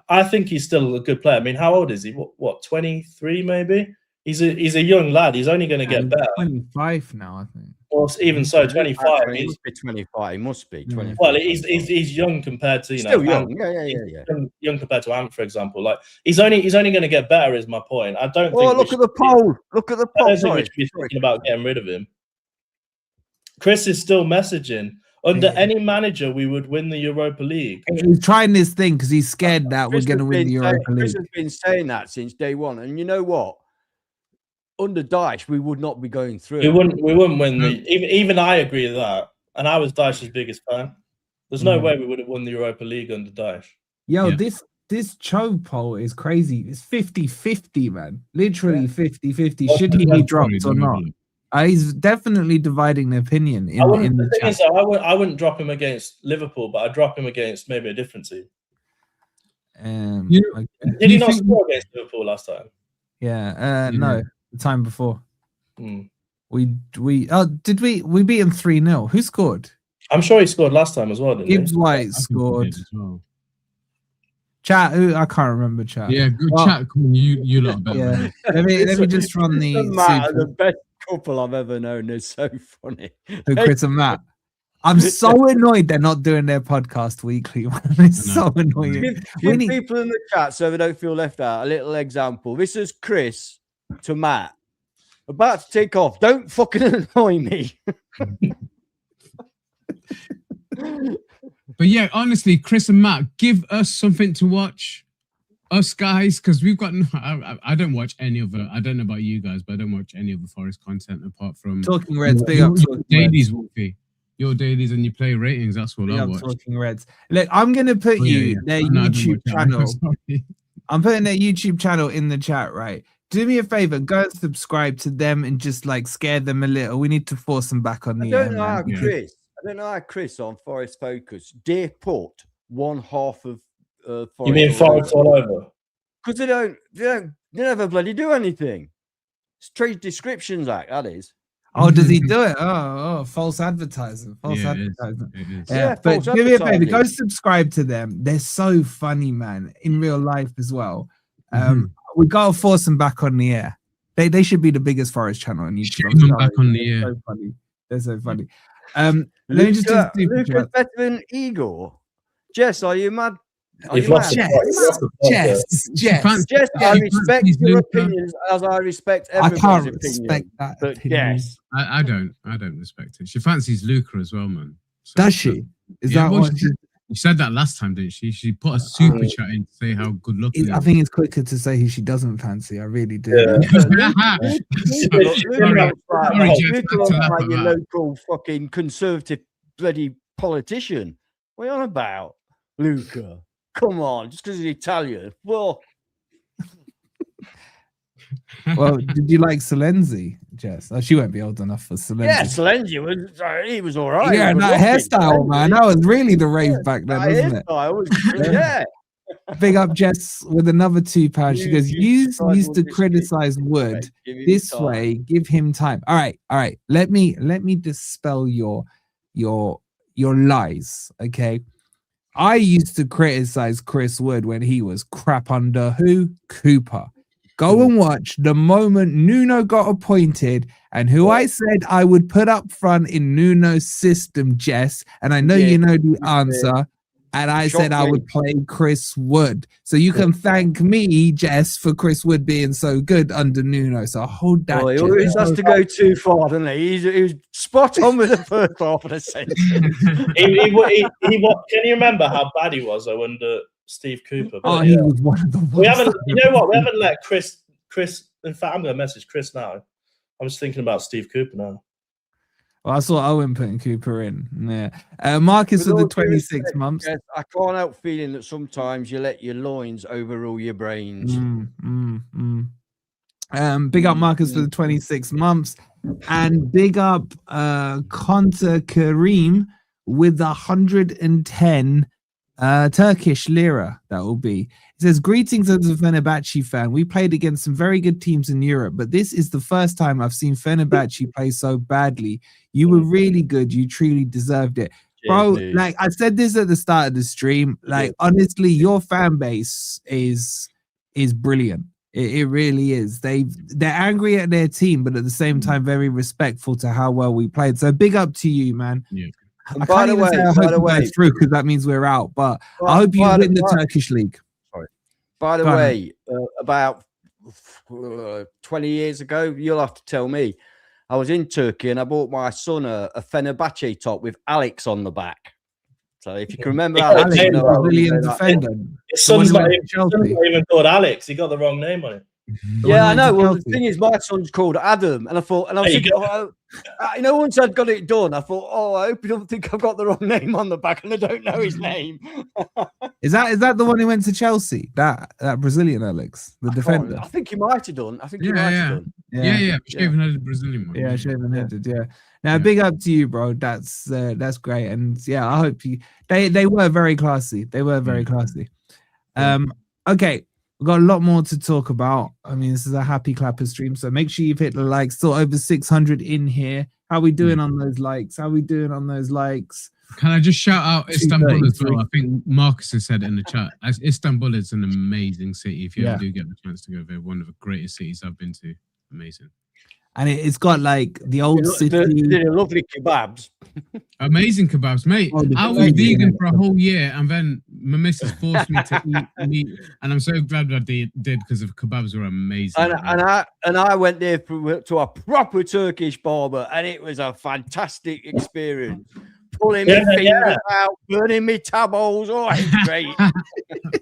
I think he's still a good player. I mean, how old is he? What 23 maybe? He's a young lad. He's only going to get better. 25 now, I think. Well, even so, 25. He must be 25. He must be 25. Well, he's young compared to still young. Ant. Yeah. Young compared to Ant, for example. Like he's only going to get better. Is my point. I don't. Oh, look at the poll. Look at the poll. I don't think we should be thinking about getting rid of him. Chris is still messaging. Under any manager, we would win the Europa League. He's trying this thing because he's scared that we're going to win the Europa League. Chris has been saying that since day one, and you know what? Under Dyche, we would not be going through. We wouldn't win the. Even I agree with that, and I was Dyche's biggest fan. There's no way we would have won the Europa League under Dyche. Yo, this Cho poll is crazy. It's 50-50, man. Literally 50-50. Should he be dropped or not? He's definitely dividing the opinion in the thing chat. is, though, I wouldn't drop him against Liverpool, but I'd drop him against maybe a different team. Did he not score against Liverpool last time? Yeah, no, the time before. We did we beat him 3-0. Who scored? I'm sure he scored last time as well, didn't Gibbs White scored. Chat, I can't remember chat. Yeah, good chat. Come on, you lot better. Yeah. let me just run the best couple I've ever known. They're so funny. Who, Chris and Matt? I'm so annoyed they're not doing their podcast weekly. It's so annoying. Give people in the chat so they don't feel left out. A little example. This is Chris to Matt. About to take off. Don't fucking annoy me. But yeah, honestly, Chris and Matt, give us something to watch. Us guys, because we've got I don't watch any other. I don't know about you guys, but I don't watch any other Forest content apart from Talking Reds. Big up your dailies, Wolfie. Your dailies and you play ratings. That's what I watch. Talking Reds. Look, I'm gonna put their YouTube channel. I'm putting their YouTube channel in the chat, right? Do me a favor, go and subscribe to them and just like scare them a little. We need to force them back on the I don't know how Chris on Forest Focus dear put one half of Forest. You mean Forest all over? Because they never bloody do anything. It's Trade Descriptions Act, that is. Oh, does he do it? Oh, false advertising. False advertising. It is. Yeah, but do me a favor, go subscribe to them. They're so funny, man, in real life as well. We gotta force them back on the air. They should be the biggest Forest channel on YouTube. Them back on the air. So funny. They're so funny. Let me just do Luca's better than Igor. Jess, are you mad? Jess, I respect your opinions as I respect everyone's I can't opinion. Respect that but opinion. yes, I don't respect it. She fancies Luca as well, man. So, does she? Is that what you said that last time, didn't she? She put a super chat in to say how good looking. I think it's quicker to say who she doesn't fancy. I really do. Luca like your local fucking conservative bloody politician. What are you on about, Luca? Come on, just because he's Italian. Well, did you like Salenzi, Jess? Oh, she won't be old enough for Salenzi. Yeah, Salenzi was all right. Yeah, that hairstyle, man. That was really the rave back then, wasn't it? Yeah. Big up Jess with another £2. She goes, you used to criticize Wood this way. Give him time. All right. Let me dispel your lies. Okay. I used to criticize Chris Wood when he was crap under who? Cooper. Go and watch the moment Nuno got appointed and who I said I would put up front in Nuno's system, Jess. And I know you know the answer. And I said I would play Chris Wood. So you can thank me, Jess, for Chris Wood being so good under Nuno. So hold that. He always has to go too far, doesn't he? He was spot on with the first half of the sentence. Can you remember how bad he was though under Steve Cooper? But, he was one of the worst. We haven't let Chris. In fact, I'm going to message Chris now. I'm just thinking about Steve Cooper now. Well, I saw Owen putting Cooper in. Yeah. Marcus with the 26 months. Yes, I can't help feeling that sometimes you let your loins overrule your brains. Big up Marcus for the 26 months. And big up Konta Kareem with the 110 Turkish lira, that will be. It says, greetings as a Fenerbahce fan. We played against some very good teams in Europe, but this is the first time I've seen Fenerbahce play so badly. You were really good. You truly deserved it. Bro, Cheers, like I said this at the start of the stream, like honestly, your fan base is brilliant. It really is. They're angry at their team, but at the same time, very respectful to how well we played. So big up to you, man. Yeah. I can't even say I hope you go through because that means we're out. But I hope you win the Turkish league. Sorry. By the way, about 20 years ago, you'll have to tell me. I was in Turkey and I bought my son a Fenerbahçe top with Alex on the back. So if you can remember Alex, you know, Brazilian defender. His son's not even called Alex. He got the wrong name on it. Yeah, I know. Well, the thing is, my son's called Adam, and I thought, and I was thinking, you know, once I'd got it done, I thought, oh, I hope you don't think I've got the wrong name on the back, and I don't know his name. Is that the one who went to Chelsea? That Brazilian Alex, the defender. I think he might have done. I think he might have done. Yeah. Shaven-headed Brazilian one. Yeah, shaven-headed. Yeah. Now, big up to you, bro. That's great, and yeah, I hope you. They were very classy. They were very classy. Okay. We've got a lot more to talk about. I mean, this is a happy clapper stream, so make sure you've hit the likes. Still over 600 in here. How we doing on those likes? Can I just shout out Istanbul as well? I think Marcus has said it in the chat. Istanbul is an amazing city. If you ever do get the chance to go there, one of the greatest cities I've been to. Amazing. And it's got like the old city. The lovely kebabs. Amazing kebabs, mate. I was vegan for a whole year, and then my missus forced me to eat meat, and I'm so glad I did because the kebabs were amazing. And I went there to a proper Turkish barber, and it was a fantastic experience. Pulling my fingers out, burning me tab holes. Oh, it's great.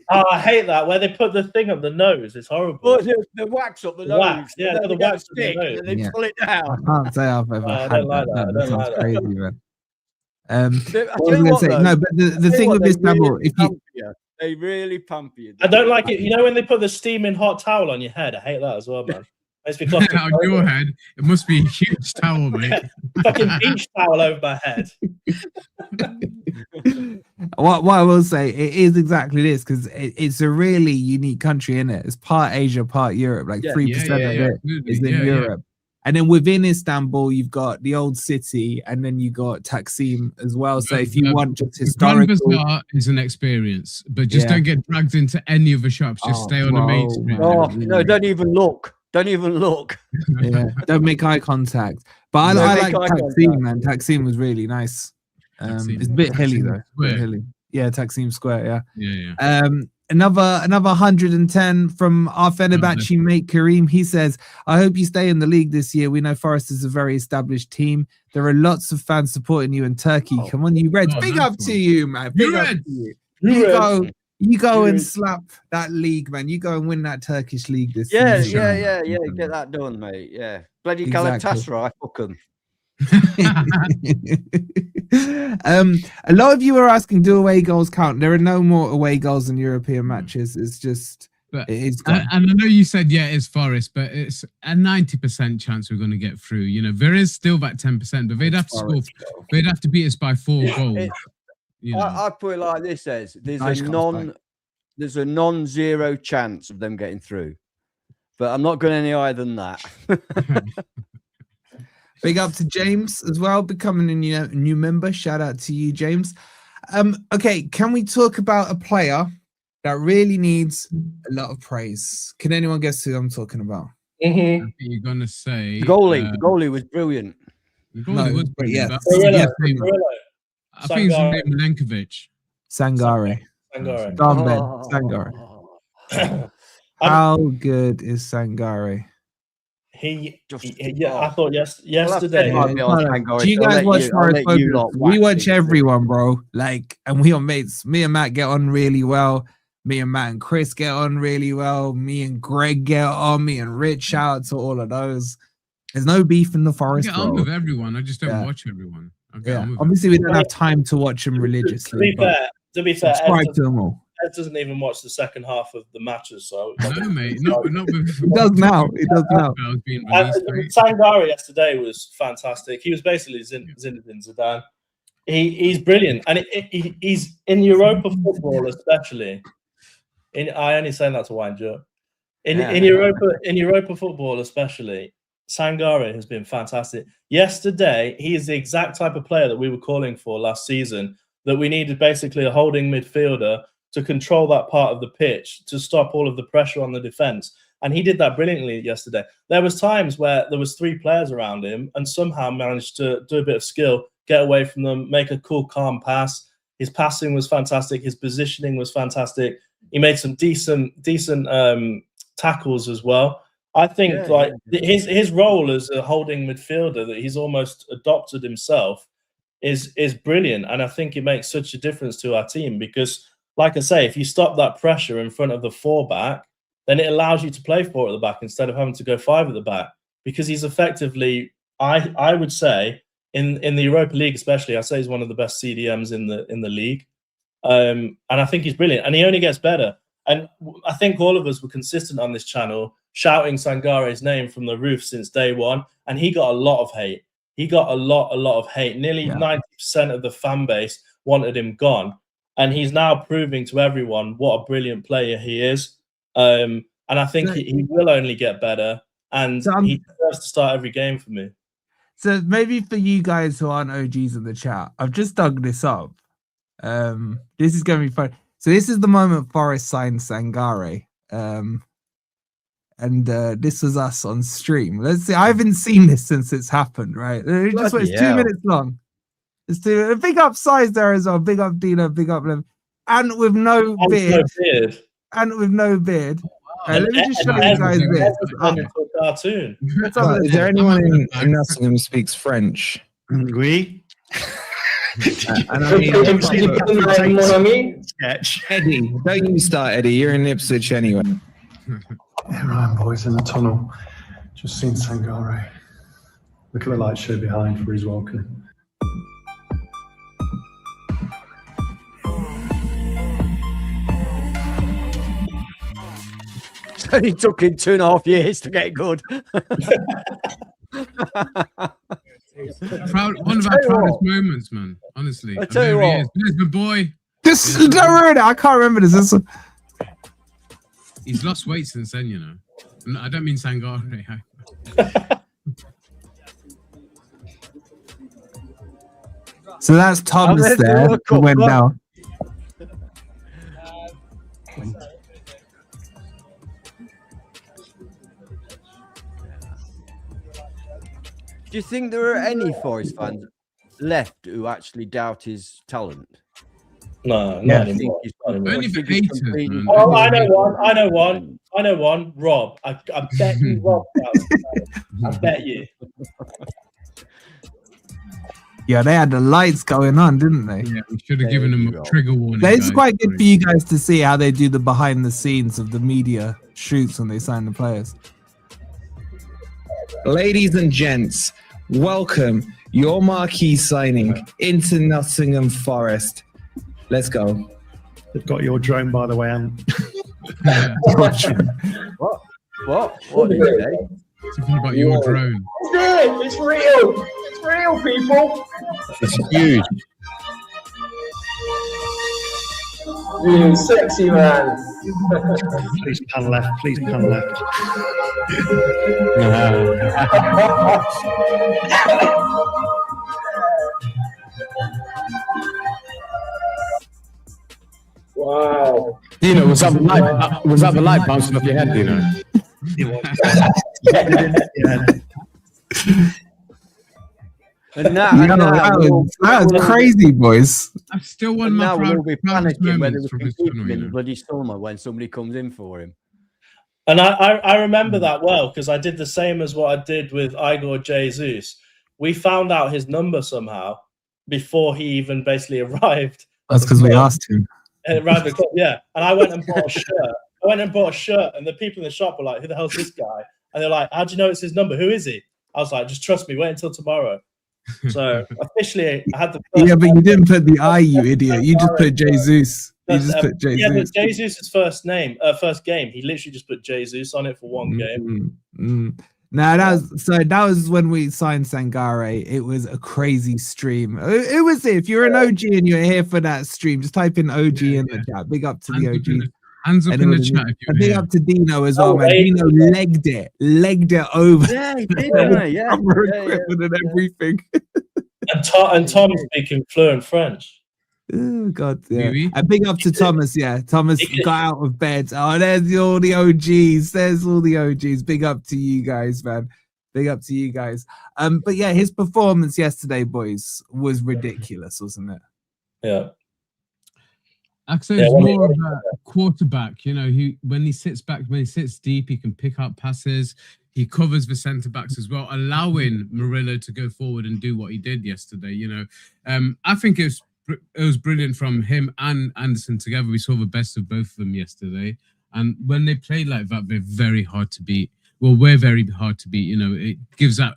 I hate that where they put the thing up the nose. It's horrible. Oh, the wax up the nose. Yeah, the wax up the nose. And they pull it down. I can't say I've ever had that. That sounds crazy, man. I was going to say, no, but the thing with Istanbul, they really pump you. I don't like it. You know when they put the steaming hot towel on your head? I hate that as well, man. On your head, it must be a huge towel, mate. Fucking beach towel over my head. What I will say, it is exactly this because it's a really unique country, isn't it? It's part Asia, part Europe. Like 3% of it is in Europe. And then within Istanbul, you've got the old city, and then you got Taksim as well. So if you want just historical, Bazaar is an experience, but just don't get dragged into any of the shops. Just stay on the main street. Oh no! Don't even look. Don't even look. Don't make eye contact. But I like Taksim, man. Taksim was really nice. It's a bit hilly though. Bit hilly. Yeah, Taksim Square. Yeah. Another 110 from our Fenerbahce mate Kareem. He says, "I hope you stay in the league this year. We know Forest is a very established team. There are lots of fans supporting you in Turkey. Come on, you Reds! Big up to you, man. Big up to you. You go and slap that league, man. You go and win that Turkish league this season. Yeah. Get that done, mate. Yeah. Bloody Galatasaray, fuck them. A lot of you are asking, do away goals count? There are no more away goals in European matches. It's just... and I know you said, it's Forest, but it's a 90% chance we're going to get through. You know, there is still that 10%, but they'd have to score. They'd have to beat us by 4 goals. I put it like this: there's a non-zero chance of them getting through, but I'm not going any higher than that. Big up to James as well, becoming a new member. Shout out to you, James. Okay, can we talk about a player that really needs a lot of praise? Can anyone guess who I'm talking about? I think you're gonna say the goalie. The goalie was brilliant. The goalie was brilliant. Pereira. I think it's named Milenkovic. Sangaré. Sangaré. How good is Sangaré? I thought yesterday. Do you guys watch Forest Focus? We watch everyone, bro. Like, and we are mates. Me and Matt get on really well. Me and Matt and Chris get on really well. Me and Greg get on. Me and Rich. Shout out to all of those. There's no beef in the Forest. I get on with everyone. I just don't watch everyone. Obviously, we don't have time to watch them religiously. To be fair, subscribe to them all. Ed doesn't even watch the second half of the matches, so no, mate. Not He does now. Sangaré yesterday was fantastic. He was basically Zinedine Zidane. He's brilliant, and he's in Europa football, especially. I only say that to wind you up. In Europa football, especially, Sangaré has been fantastic. Yesterday, he is the exact type of player that we were calling for last season, that we needed basically a holding midfielder to control that part of the pitch, to stop all of the pressure on the defense. And he did that brilliantly yesterday. There was times where there was 3 players around him and somehow managed to do a bit of skill, get away from them, make a cool, calm pass. His passing was fantastic. His positioning was fantastic. He made some decent tackles as well. I think his role as a holding midfielder that he's almost adopted himself is brilliant. And I think it makes such a difference to our team because, like I say, if you stop that pressure in front of the 4 back, then it allows you to play 4 at the back instead of having to go 5 at the back. Because he's effectively, I would say, in the Europa League especially, I'd say he's one of the best CDMs in the league. And I think he's brilliant. And he only gets better. And I think all of us were consistent on this channel, shouting Sangaré's name from the roof since day one. And he got a lot of hate. He got a lot of hate. Nearly 90% of the fan base wanted him gone. And he's now proving to everyone what a brilliant player he is. And I think he will only get better. And he deserves to start every game for me. So maybe for you guys who aren't OGs in the chat, I've just dug this up. This is going to be fun. So this is the moment Forest signed Sangaré. And this was us on stream. Let's see. I haven't seen this since it's happened, right? It's 2 minutes long. It's big up size there as well. Big up Dino, big up Lim. And with no beard. And with no beard. Let me just show you guys this. Cartoon. Is there anyone in Nottingham who speaks French? Oui. And I mean, Sketch. Eddie, don't you start, Eddie. You're in Ipswich anyway. Here I am, boys, in the tunnel. Just seen Sangaré. Look at the light show behind for his welcome. It took him 2.5 years to get good. One of our proudest moments, man. Honestly, I tell you what, Lisbon boy. This don't ruin it. I can't remember this. He's lost weight since then, you know. I don't mean Sangaré. So that's Thomas there who went down. Do you think there are any Forest fans left who actually doubt his talent? No, not anymore. Only for haters, man. Oh, I know one. Rob. I bet you Rob doubts. I bet you. Yeah, they had the lights going on, didn't they? Yeah, we should have given them a trigger warning. But it's quite good for you guys to see how they do the behind the scenes of the media shoots when they sign the players. Ladies and gents, welcome your marquee signing into Nottingham Forest. Let's go. They've got your drone, by the way. What did you say? Something about your drone. It's real. It's real, people. It's huge. You sexy man. Please pan left. Please pan left. Wow. Dino, was that the light bouncing off your head, Dino? And that was crazy, boys. I still want my now we'll be proudest panicking whether moments we from can this keep tunnel, him you in the know. bloody summer when somebody comes in for him. And I remember that well because I did the same as what I did with Igor Jesus. We found out his number somehow before he even basically arrived. That's because we asked him. Around the club, yeah. And I went and bought a shirt. And the people in the shop were like, "Who the hell's this guy?" And they're like, "How do you know it's his number? Who is he?" I was like, "Just trust me. Wait until tomorrow." So officially, I had the first. Yeah, but you didn't put the I, you idiot. You just put Jesus. You just put Jesus. Yeah, but Jesus' first game, he literally just put Jesus on it for one game. No, that was when we signed Sangaré. It was a crazy stream. It was if you're an OG and you're here for that stream, just type in OG in the chat. Big up to the OG. Hands up in the chat if And big you're up to Dino as well, man. wait. Dino legged it over. Yeah, he did, didn't he? Yeah, Proper yeah, equipment and everything. And Tom speaking fluent French. Oh God, yeah. Maybe. And big up to Thomas, yeah. Thomas He could- got out of bed. Oh, there's all the OGs. There's all the OGs. Big up to you guys, man. Big up to you guys. But yeah, his performance yesterday, boys, was ridiculous, wasn't it? Yeah. Axel Yeah, is when more he- of a quarterback, you know, when he sits back, when he sits deep, he can pick up passes. He covers the centre backs as well, allowing Murillo to go forward and do what he did yesterday. You know, I think it was brilliant from him and Anderson together. We saw the best of both of them yesterday, and when they play like that, they're very hard to beat. Well, we're very hard to beat. You know, it gives that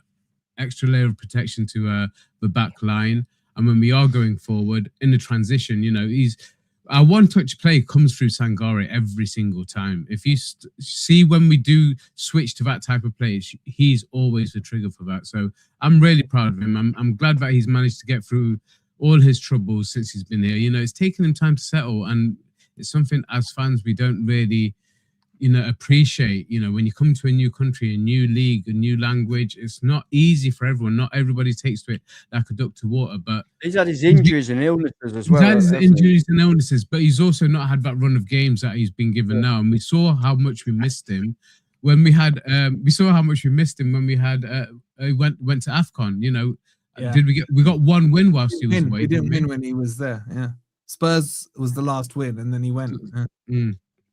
extra layer of protection to the back line, and when we are going forward in the transition, you know, our one-touch play comes through Sangaré every single time. If you see when we do switch to that type of play, he's always the trigger for that. So I'm really proud of him. I'm glad that he's managed to get through all his troubles since he's been here. You know, it's taken him time to settle, and it's something as fans we don't really, you know, appreciate. You know, when you come to a new country, a new league, a new language, it's not easy for everyone. Not everybody takes to it like a duck to water, but he's had his injuries and illnesses as well. he's had his injuries and illnesses, but he's also not had that run of games that he's been given now. And we saw how much we missed him when we had. We saw how much we missed him when we had. Went to AFCON. You know, Yeah. We got one win whilst he was away. We didn't win when he was there. Yeah, Spurs was the last win, and then he went. Yeah.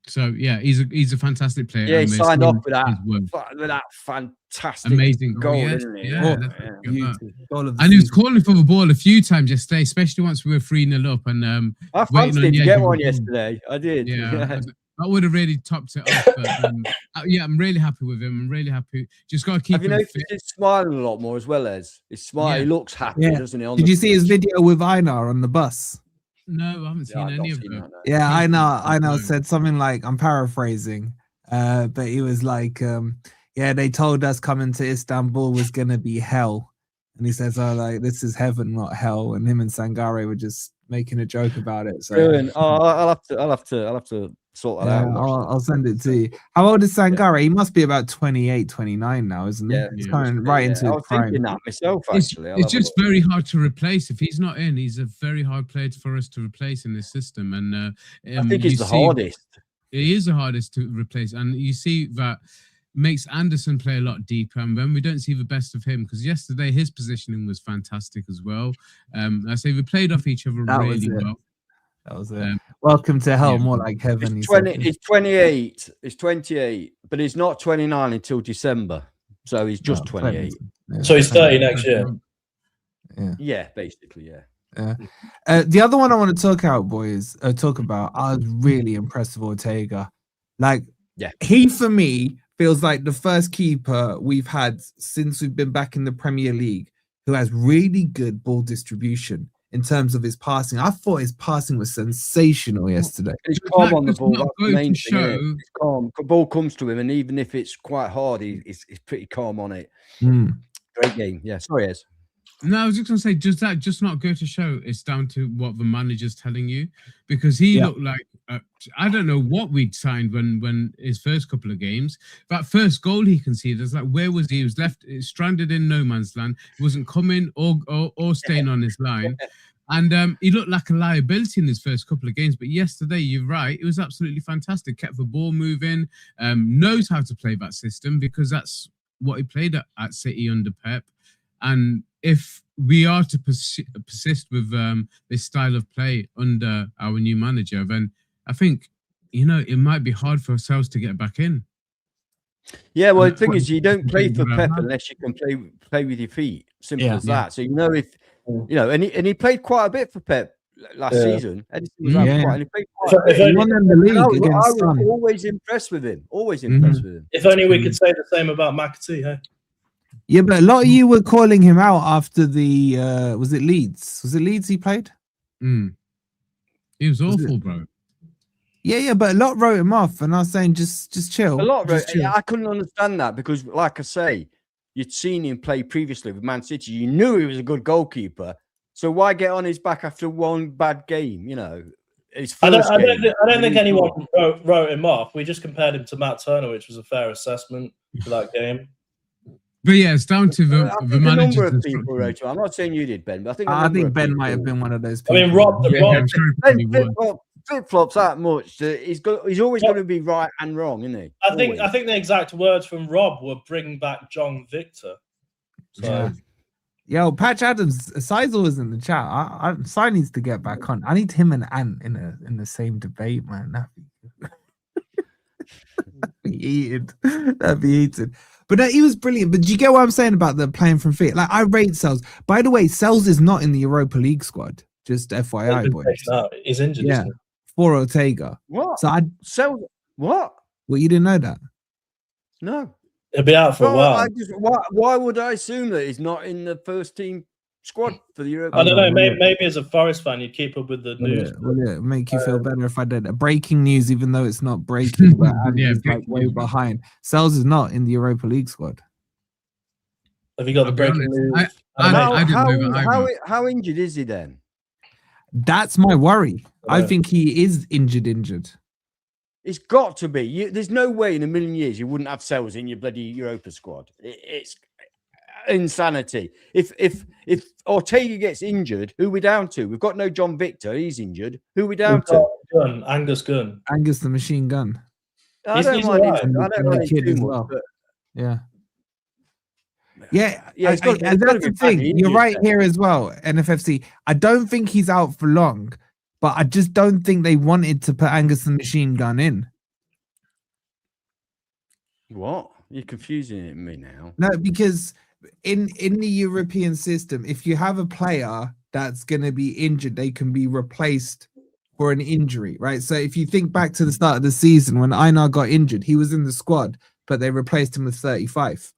So yeah, he's a fantastic player. Yeah, he and we're signed seeing off with that fantastic amazing goal, yeah, didn't he? yeah, And he was calling for the ball a few times yesterday, especially once we were 3-0 up. And I fancied him to get one yesterday. I did. Yeah, that would have really topped it off. But, yeah, I'm really happy with him. I'm really happy. Just got to keep. Have you him noticed fit. he's smiling a lot more as well as he's smiling? Yeah. He looks happy, Yeah. doesn't he? Did you see his video with Einar on the bus? No, I haven't seen any of them. Yeah, Einar said something like, I'm paraphrasing, but he was like, yeah, they told us coming to Istanbul was gonna be hell, and he says, "Oh, like this is heaven, not hell." And him and Sangaré were just making a joke about it. So Brilliant. Oh, I'll have to sort that out. I'll send it to you. How old is Sangaré? He must be about 28, 29 now, isn't he? Yeah, He's he coming must be, right yeah. into I his was prime. thinking that myself, It's, actually. it's just very hard to replace. If he's not in, he's a very hard player for us to replace in this system. And I think he's the hardest. He is the hardest to replace, and you see that makes Anderson play a lot deeper. And when we don't see the best of him, because yesterday his positioning was fantastic as well. I say we played off each other really well. That was it. Welcome to hell, more like heaven. He's 28. He's 28, but he's not 29 until December. So he's just 28. Yeah. So he's 30 next year. Yeah, basically, yeah. The other one I want to talk about, I was really impressed with Ortega. Like, he for me feels like the first keeper we've had since we've been back in the Premier League who has really good ball distribution in terms of his passing. I thought his passing was sensational yesterday. He's calm on the ball. That's the main thing. He's calm. The ball comes to him, and even if it's quite hard, he's pretty calm on it. Great game. Yeah, sorry, Ez. No, I was just going to say, does that just not go to show it's down to what the manager's telling you? Because he looked like, I don't know what we'd signed when his first couple of games. That first goal he conceded, it's like, where was he? He was left stranded in no man's land. He wasn't coming or staying on his line. And he looked like a liability in his first couple of games. But yesterday, you're right, it was absolutely fantastic. Kept the ball moving, knows how to play that system because that's what he played at City under Pep. And if we are to persist with this style of play under our new manager, then I think, it might be hard for ourselves to get back in. Yeah, well, the thing is, you don't play for Pep unless you can play with your feet. Simple as that. So, and he played quite a bit for Pep last season. Edison was out quite, and he played quite a bit. He won in the league against I was always impressed with him. Always impressed with him. If only we could say the same about McAtee, hey? Yeah, but a lot of you were calling him out after the was it Leeds? Was it Leeds he played? He was awful, bro. Yeah, but a lot wrote him off, and I was saying just chill. A lot just chill. I couldn't understand that because, like I say, you'd seen him play previously with Man City. You knew he was a good goalkeeper. So why get on his back after one bad game? his I first don't game. think anyone wrote him off. We just compared him to Matt Turner, which was a fair assessment for that game. But yeah, it's down to the I think the a manager's number of people instructions. wrote him. I'm not saying you did, Ben, but I think Ben might have been one of those I people. mean, Rob, I'm sure it probably was. flip flops that much. He's always going to be right and wrong, isn't he? I think the exact words from Rob were "bring back John Victor." So. Yeah. Yo, Patch Adams, Sizel was in the chat. Si needs to get back on. I need him and Ant in the same debate, man. That'd be heated. That'd be heated. But he was brilliant. But do you get what I'm saying about the playing from fit? Like, I rate Sells. By the way, Sells is not in the Europa League squad. Just FYI, boys. He's injured. Yeah, Isn't he? for Ortega. What? So Sells what? Well, you didn't know that? No. He'll be out for a while. Why would I assume that he's not in the first team squad for the Europa? I don't know. Maybe as a Forest fan, you keep up with the news. Will it make you feel better if I did it? Breaking news, even though it's not breaking, but it's like way behind. Sells is not in the Europa League squad. Have you got the breaking news? I didn't know that. How injured is he then? That's my worry. I think he is injured. It's got to be. There's no way in a million years you wouldn't have Sells in your bloody Europa squad. It's insanity. If Ortega gets injured, who are we down to? We've got no John Victor. He's injured. Who are we down to? Angus Gunn. Angus the Machine Gun. I don't mind him too much. But... Yeah. Yeah, that's the thing. You're right here as well, NFFC. I don't think he's out for long, but I just don't think they wanted to put Angus the Machine Gun in. What? You're confusing me now. No, because in the European system, if you have a player that's going to be injured, they can be replaced for an injury, right? So if you think back to the start of the season when Einar got injured, he was in the squad, but they replaced him with 35.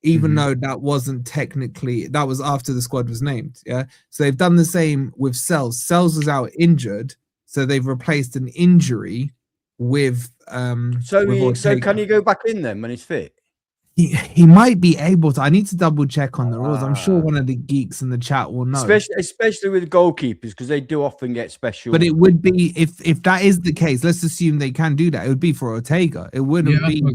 Even though that wasn't technically, that was after the squad was named. Yeah. So they've done the same with Sells. Sells was out injured. So they've replaced an injury with So can he go back in then when he's fit? He might be able to. I need to double check on the rules. I'm sure one of the geeks in the chat will know. Especially with goalkeepers, because they do often get special. But it would be if that is the case. Let's assume they can do that. It would be for Ortega. It wouldn't be. No.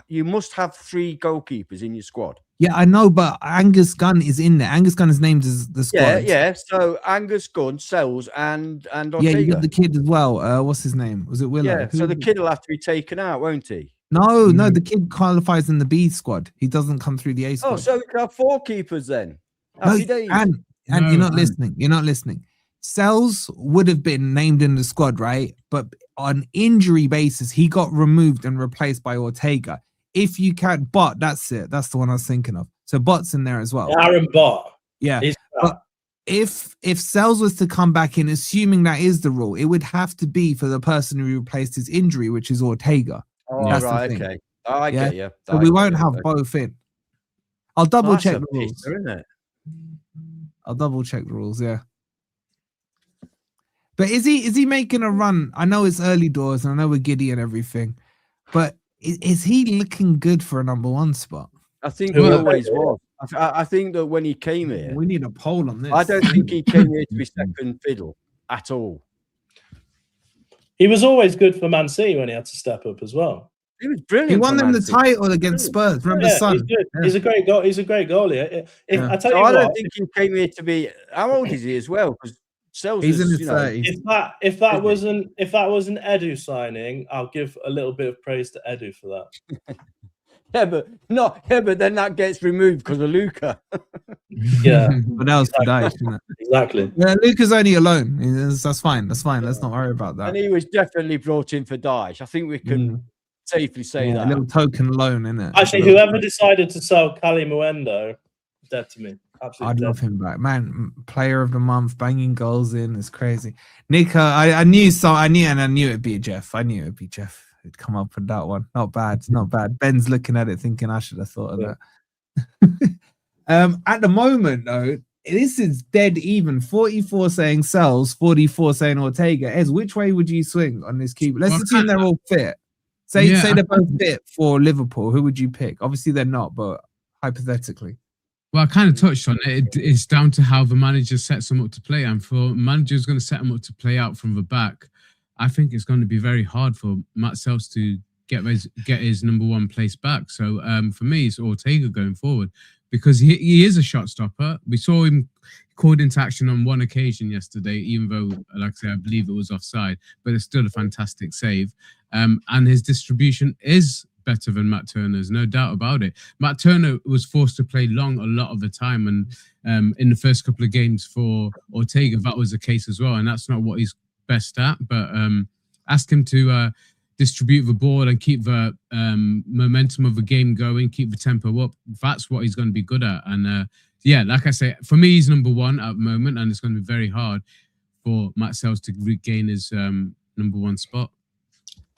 You must have 3 goalkeepers in your squad. Yeah, I know, but Angus Gunn is in there. Angus Gunn is named as the squad. Yeah. So Angus Gunn, Sells, and Ortega. Yeah, you got the kid as well. What's his name? Was it Willow? Yeah. So the kid will have to be taken out, won't he? No, the kid qualifies in the B squad. He doesn't come through the A squad. Oh, so we can have 4 keepers then. Happy days. And you're not listening. You're not listening. Sells would have been named in the squad, right? But on injury basis, he got removed and replaced by Ortega. If you can't, Bot, that's it. That's the one I was thinking of. So Bot's in there as well. Aaron Bot. Yeah. But if Sells was to come back in, assuming that is the rule, it would have to be for the person who replaced his injury, which is Ortega. Oh, that's right, okay. I get you. So we won't have both in. I'll double check the rules. Isn't it? I'll double check the rules, yeah. But is he making a run? I know it's early doors and I know we're giddy and everything, but is he looking good for a number 1 spot? I think he always was. I think that when he came here, we need a poll on this. I don't think he came here to be second fiddle at all. He was always good for Man City when he had to step up as well. He was brilliant. He won them the title against Spurs. Remember, Son? He's good. Yeah. He's a great goal. He's a great goalie. I tell you I what, don't think he came here to be. How old is he as well? Because he's in his 30s. If that wasn't Edu signing, I'll give a little bit of praise to Edu for that. but then that gets removed because of Luca. Yeah, but that was for Dyche, isn't it? Exactly. Yeah, Luca's only alone. That's fine. Let's not worry about that. And he was definitely brought in for Dyche. I think we can safely say that. A little token loan, isn't it? Actually, whoever decided to sell Cali Muendo, dead to me. Absolutely I'd dead. love him back, man. Player of the month, banging goals in. It's crazy. Nick, I knew it'd be Jeff. I knew it'd be Jeff. It'd come up with that one. Not bad. Not bad. Ben's looking at it thinking I should have thought of that. At the moment, though, this is dead even. 44 saying Sells, 44 saying Ortega. Ez, which way would you swing on this keeper? Let's assume they're all fit. Say they're both fit for Liverpool. Who would you pick? Obviously, they're not, but hypothetically. Well, I kind of touched on it. It's down to how the manager sets them up to play. And for manager's going to set them up to play out from the back, I think it's going to be very hard for Matt Sells to get his number one place back. So for me, it's Ortega going forward because he is a shot stopper. We saw him called into action on one occasion yesterday, even though, like I say, I believe it was offside, but it's still a fantastic save. And his distribution is better than Matt Turner's, no doubt about it. Matt Turner was forced to play long a lot of the time, and in the first couple of games for Ortega, that was the case as well, and that's not what he's best at. But ask him to distribute the ball and keep the momentum of the game going, keep the tempo up. That's what he's going to be good at. And yeah, like I say, for me, he's number one at the moment, and it's going to be very hard for Matt Sells to regain his number one spot.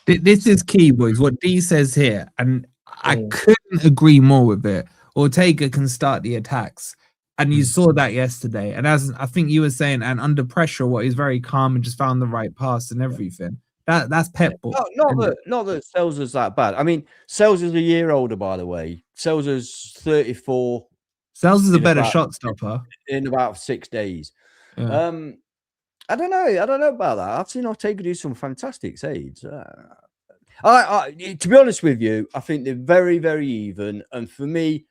This is key, boys. What D says here, and I couldn't agree more with it. Ortega can start the attacks, and you saw that yesterday. And as I think you were saying, and under pressure, he's very calm and just found the right pass and everything. That's Pep ball. Not that Sells is that bad. I mean, Sells is a year older, by the way. Sells is 34. Sells is a better shot stopper in about 6 days. Yeah. I don't know about that. I've seen Ortega do some fantastic saves. To be honest with you, I think they're very, very even. And for me,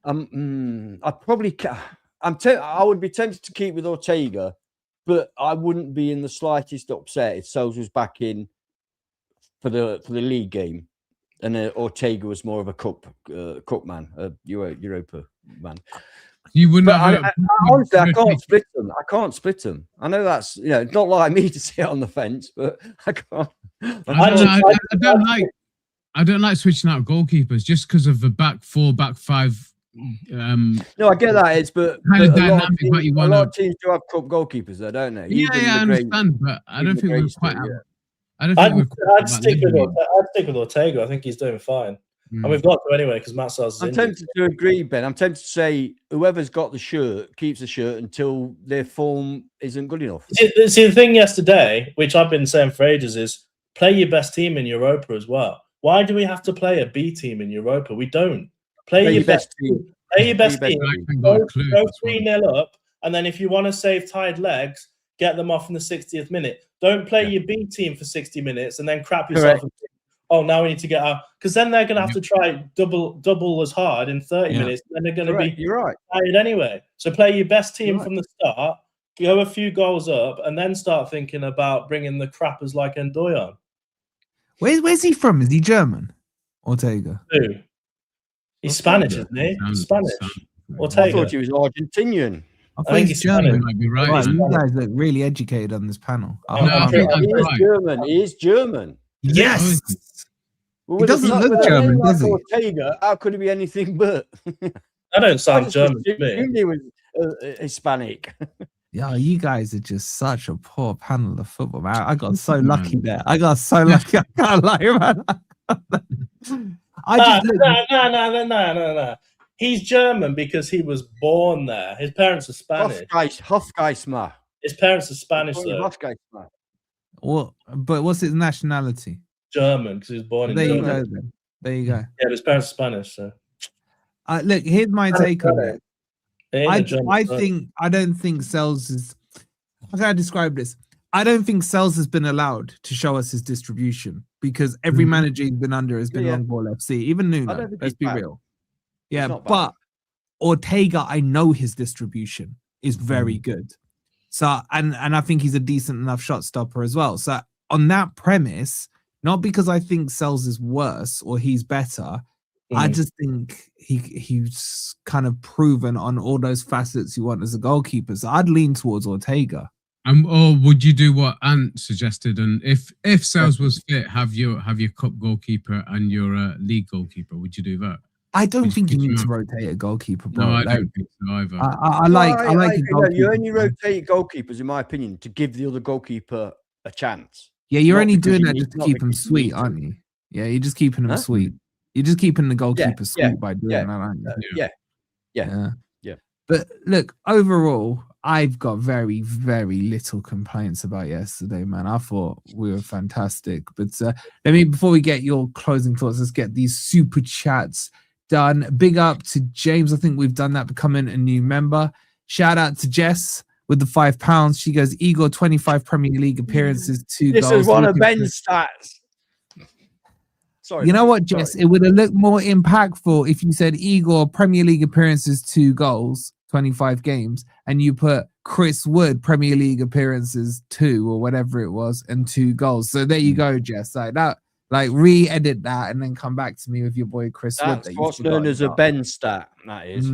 I would be tempted to keep with Ortega, but I wouldn't be in the slightest upset if Sells was back in for the league game, and Ortega was more of a cup man, a Europa man. You would not. Honestly, I can't split them. I know that's it's not like me to sit on the fence, but I can't. I don't like switching out goalkeepers just because of the back four, back five. No, I get that, but kind of dynamic. A lot of teams do have cup goalkeepers, though, don't they? Yeah, I understand, but I don't think we're quite. I'd stick with Ortega. I think he's doing fine. And we've got to anyway because Matt Sells is I'm tempted to agree, Ben. I'm tempted to say whoever's got the shirt keeps the shirt until their form isn't good enough. See, the thing yesterday, which I've been saying for ages, is play your best team in Europa as well. Why do we have to play a B team in Europa? We don't. Play your best team. Play your best team. Go 3-0 up, and then if you want to save tired legs, get them off in the 60th minute. Don't play your B team for 60 minutes and then crap yourself. Oh, now we need to get out, because then they're going to have to try double as hard in 30 minutes. And then they're going to be tired anyway. So play your best team from the start, go a few goals up, and then start thinking about bringing the crappers like Odoi on. Where's he from? Is he German? Ortega. Who? He's Spanish, isn't he? Spanish. Ortega. I thought he was Argentinian. I think he's German. Might be right. You guys look really educated on this panel. He is German. Yes. Well, he doesn't look German, does he? Ortega, how could he be anything but? I don't sound German to me. He was Hispanic. Yeah, you guys are just such a poor panel of football, man. I got so lucky there. I can't lie, man. No. He's German because he was born there. His parents are Spanish. Hofgeismar. His parents are Spanish, though. Well, but what's his nationality? German, because he was born in Germany. There you go, then. There you go. Yeah, but his parents are Spanish, so. Look, here's my take on it. I don't think Sells is. How can I describe this? I don't think Sells has been allowed to show us his distribution because every manager he's been under has been long ball FC. Even Nuno. Let's be real. Yeah, but Ortega, I know his distribution is very good. So and I think he's a decent enough shot stopper as well. So on that premise, not because I think Sells is worse or he's better. I just think he's kind of proven on all those facets you want as a goalkeeper. So I'd lean towards Ortega. Or would you do what Ant suggested? And if Sells was fit, have your cup goalkeeper and your league goalkeeper? Would you do that? I don't think you need to rotate a goalkeeper, bro. No, I don't think so either. I like you only rotate goalkeepers, in my opinion, to give the other goalkeeper a chance. Yeah, you're only doing that just to keep him sweet, aren't you? Yeah, you're just keeping him sweet. You're just keeping the goalkeeper sweet by doing that, aren't you? Yeah. But look, overall, I've got very, very little complaints about yesterday, man. I thought we were fantastic. But before we get your closing thoughts, let's get these super chats done. Big up to James. I think we've done that, becoming a new member. Shout out to Jess with the £5. She goes, Igor, 25 Premier League appearances, 2 goals. This is one of Ben's stats. Sorry. You know what, Jess? It would have looked more impactful if you said Igor, Premier League appearances, 2 goals, 25 games, and you put Chris Wood, Premier League appearances, 2 or whatever it was, and 2 goals. So there you go, Jess. Like that, like re-edit that and then come back to me with your boy Chris Wood. That's what's known as a Ben stat. That is.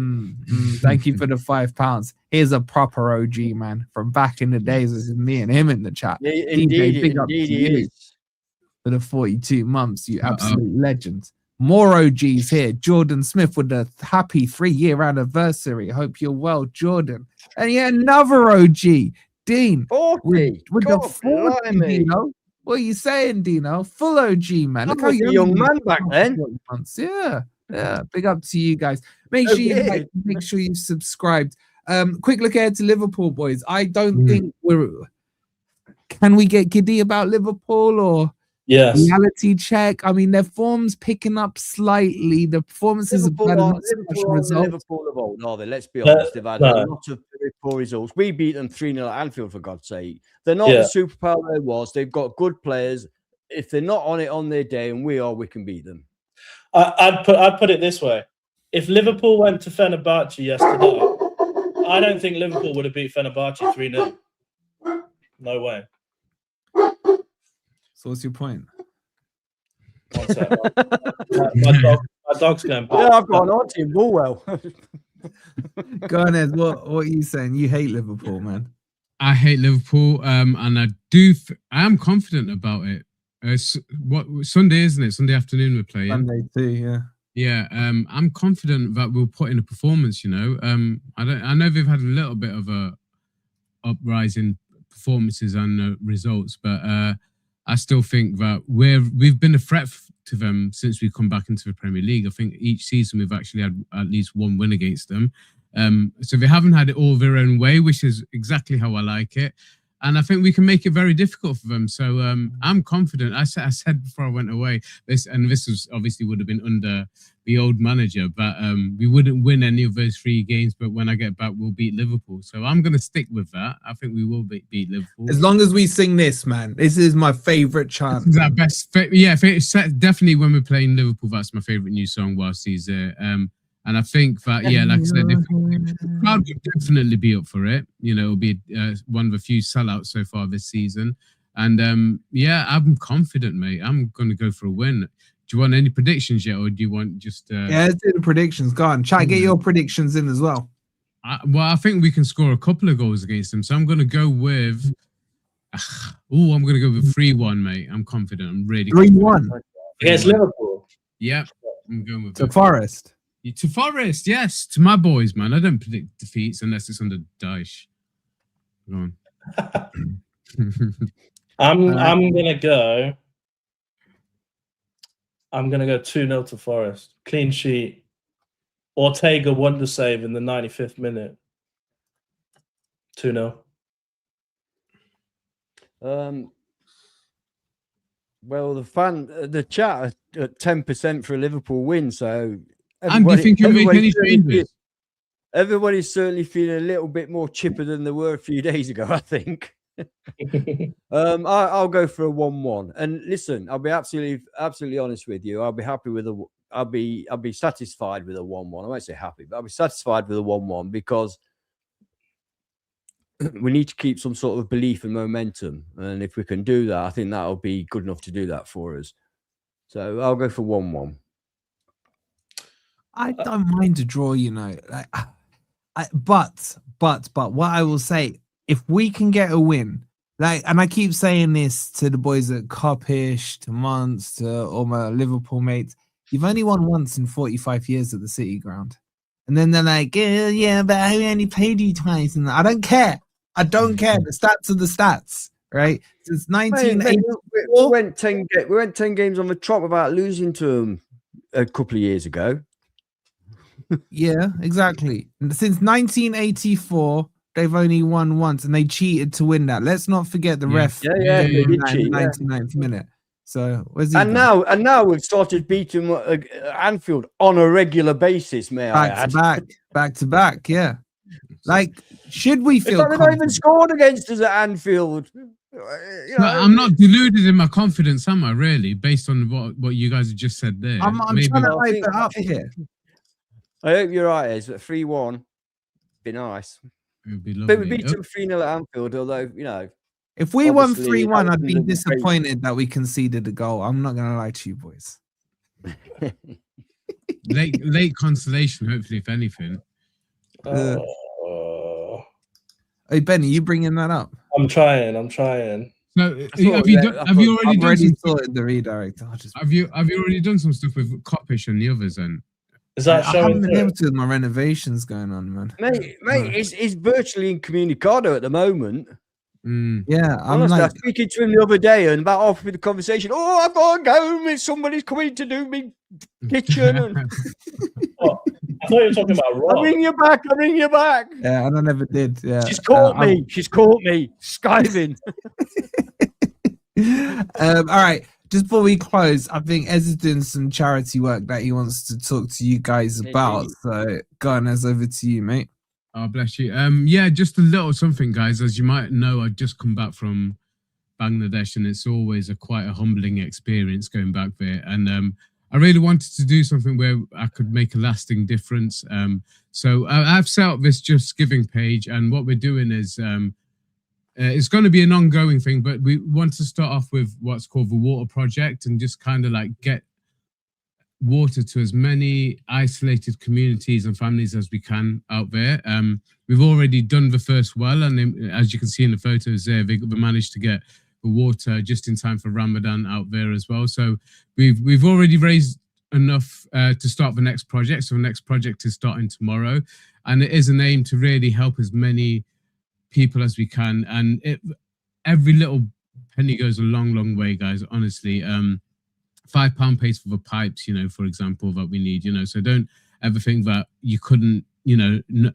Thank you for the £5. Here's a proper OG, man, from back in the days. This is me and him in the chat. Indeed, big up to he you is. For the 42 months, you absolute legends. More OGs here. Jordan Smith with the happy 3-year anniversary. Hope you're well, Jordan. And yeah, another OG, Dean. 40. With the 40, Dino. What are you saying, Dino? Full OG, man. Look how young man back then. Yeah. Big up to you guys. Make sure you like, make sure you subscribed. Quick look ahead to Liverpool, boys. I don't think we're. Can we get giddy about Liverpool or? Yes. Reality check. I mean, their form's picking up slightly. The performances have had not so much results. Liverpool of old, are they? Let's be honest. They've had a lot of very poor results. We beat them 3-0 at Anfield, for God's sake. They're not the superpower they was. They've got good players. If they're not on it on their day, and we are, we can beat them. I'd put it this way: if Liverpool went to Fenerbahce yesterday, I don't think Liverpool would have beat Fenerbahce 3-0. No way. So what's your point? One sec. My dog's going back. Yeah, I've got an auntie in Bulwell. Go on, Ed. What are you saying? You hate Liverpool, man. I hate Liverpool, and I am confident about it. What Sunday, isn't it? Sunday afternoon we're playing. Sunday too, yeah. Yeah, I'm confident that we'll put in a performance. You know, I know they've had a little bit of a uprising performances and results, but I still think that we've been a threat to them since we come back into the Premier League. I think each season we've actually had at least 1 win against them. So they haven't had it all their own way, which is exactly how I like it. And I think we can make it very difficult for them. So I'm confident. I said before I went away, this was obviously would have been under the old manager, but we wouldn't win any of those 3 games. But when I get back, we'll beat Liverpool. So I'm going to stick with that. I think we will beat Liverpool. As long as we sing this, man. This is my favourite chant. This is our best. Definitely when we're playing Liverpool, that's my favourite new song whilst he's there. And I think that, like I said, the crowd would definitely be up for it. You know, it'll be one of a few sellouts so far this season. And I'm confident, mate. I'm going to go for a win. Do you want any predictions yet, or do you want just? Let's do the predictions. Go on, chat. Get your predictions in as well. I think we can score a couple of goals against them. So I'm going to go with. I'm going to go with 3-1, mate. I'm confident. I'm really 3-1 against Liverpool. Yeah, I'm going with to Forest. To Forest, yes. To my boys, man. I don't predict defeats unless it's under Dyche. Go on. I'm gonna go 2-0 to Forest. Clean sheet. Ortega wonder save in the 95th minute. 2-0. Well, the chat at 10% for a Liverpool win, so. And do you think you'll make any changes? Everybody's certainly feeling a little bit more chipper than they were a few days ago, I think. I'll go for a 1-1. And listen, I'll be absolutely honest with you. I'll be happy with I'll be satisfied with a 1-1. I won't say happy, but I'll be satisfied with a 1-1 because we need to keep some sort of belief and momentum. And if we can do that, I think that'll be good enough to do that for us. So I'll go for 1-1. I don't mind a draw, you know. But what I will say, if we can get a win, and I keep saying this to the boys at Coppish, to Monts, to all my Liverpool mates, you've only won once in 45 years at the City Ground. And then they're like, yeah, but I only played you twice. And I don't care. The stats are the stats, right? Since 1984. We went 10 games on the trot without losing to them a couple of years ago. Yeah, exactly. Since 1984, they've only won once, and they cheated to win that. Let's not forget the ref. they gave did them that in cheat, the yeah. 99th minute. So where's he And now we've started beating Anfield on a regular basis. May I add? back to back. Yeah. Like, should we feel? They've not even scored against us at Anfield. I'm not deluded in my confidence, am I? Really, based on what you guys have just said there. I'm trying to hype it up here. I hope you're right. It's 3-1. Be nice. It would be But we lovely. beat them 3-0 at Anfield. Although if we won obviously, 3-1, I'd be Alexander disappointed that we conceded a goal. I'm not gonna lie to you, boys. late consolation, hopefully, if anything. Hey Benny, you bringing that up? I'm trying. No, have you already sorted the redirect? Have you already done some stuff with Kopish and the others? And is that I haven't been able to with my renovations going on, man. Mate, it's virtually incommunicado at the moment. Yeah, Honestly, I was speaking to him the other day and about half of the conversation. Oh, I've got to go. Somebody's coming to do me kitchen. And... I thought you were talking about Rob. I'll ring you back. Yeah, and I never did. Yeah, she's caught me. She's caught me skiving. All right. Just before we close, I think Ez is doing some charity work that he wants to talk to you guys about. So go on, Ez, over to you, mate. Oh, bless you. Yeah, just a little something, guys. As you might know, I've just come back from Bangladesh, and it's always quite a humbling experience going back there. And I really wanted to do something where I could make a lasting difference. So I've set up this Just Giving page, and what we're doing is it's going to be an ongoing thing, but we want to start off with what's called the Water Project and just kind of like get water to as many isolated communities and families as we can out there. We've already done the first well, and as you can see in the photos there, they managed to get the water just in time for Ramadan out there as well. So we've already raised enough to start the next project. So the next project is starting tomorrow, and it is an aim to really help as many people as we can. And every little penny goes a long way, guys, honestly. £5 pays for the pipes, for example, that we need, so don't ever think that you couldn't,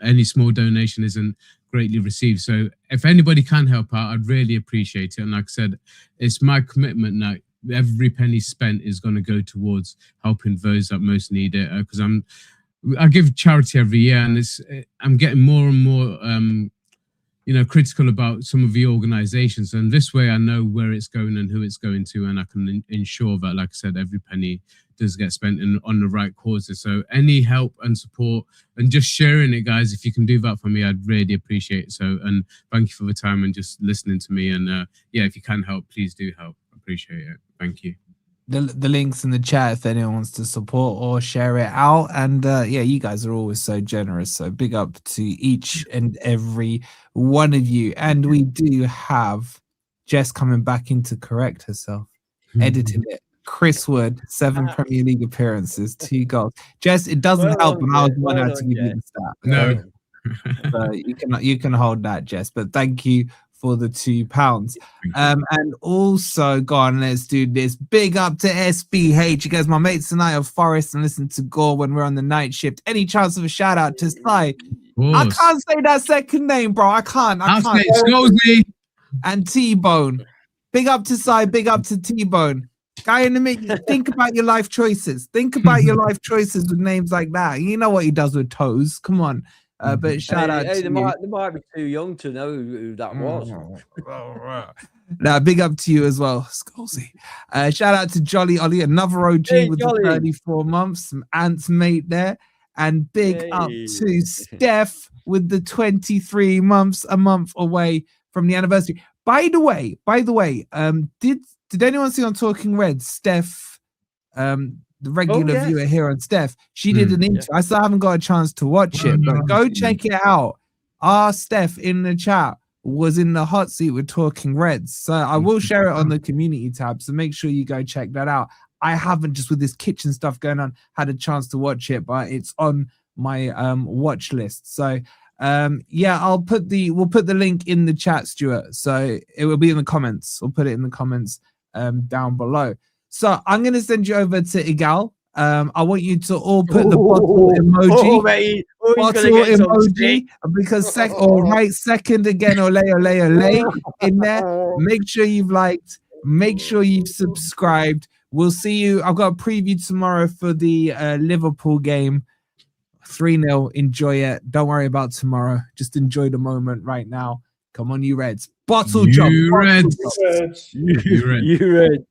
any small donation isn't greatly received. So if anybody can help out, I'd really appreciate it. And like I said, it's my commitment that every penny spent is going to go towards helping those that most need it, because I give charity every year, and I'm getting more and more critical about some of the organizations, and this way I know where it's going and who it's going to, and I can ensure that, like I said, every penny does get spent on the right causes. So any help and support and just sharing it, guys, if you can do that for me, I'd really appreciate it. So, and thank you for the time and just listening to me. And yeah, if you can help, please do help. Appreciate it. Thank you. The links in the chat if anyone wants to support or share it out. And yeah, you guys are always so generous. So big up to each and every one of you. And we do have Jess coming back in to correct herself, editing it. Chris Wood, 7 Premier League appearances, 2 goals. Jess, it doesn't help when I was the one who had to give you the stat. No. So you can hold that, Jess. But thank you for the £2. And also, go on, let's do this. Big up to SBH. You guys, my mates tonight of Forest and listen to GOR when we're on the night shift. Any chance of a shout out to Sai? I can't say that second name, bro. I can't. And T-Bone. Big up to Sai. Big up to T-Bone. Guy in the middle. Think about your life choices. Think about your life choices with names like that. You know what he does with toes. Come on. But shout out to they might be too young to know who that was. Now, big up to you as well, Scalzi. Shout out to Jolly Ollie, another OG with Jolly. the 34 months, some Ants mate there. And big up to Steph with the 23 months, a month away from the anniversary. By the way, did anyone see on Talking Red, Steph, the regular viewer here on Steph, she did an interview. I still haven't got a chance to watch it, but go check it out. Our Steph in the chat was in the hot seat with Talking Reds. So I will share it on the community tab. So make sure you go check that out. I haven't, just with this kitchen stuff going on, had a chance to watch it, but it's on my watch list. So yeah, we'll put the link in the chat, Stuart. So it will be in the comments. We'll put it in the comments down below. So I'm going to send you over to Igal. I want you to all put the bottle emoji. Bottle emoji, because second again, ole in there. Make sure you've liked, make sure you've subscribed. We'll see you. I've got a preview tomorrow for the Liverpool game. 3-0. Enjoy it. Don't worry about tomorrow. Just enjoy the moment right now. Come on, you Reds. Bottle job. You Reds. You Reds.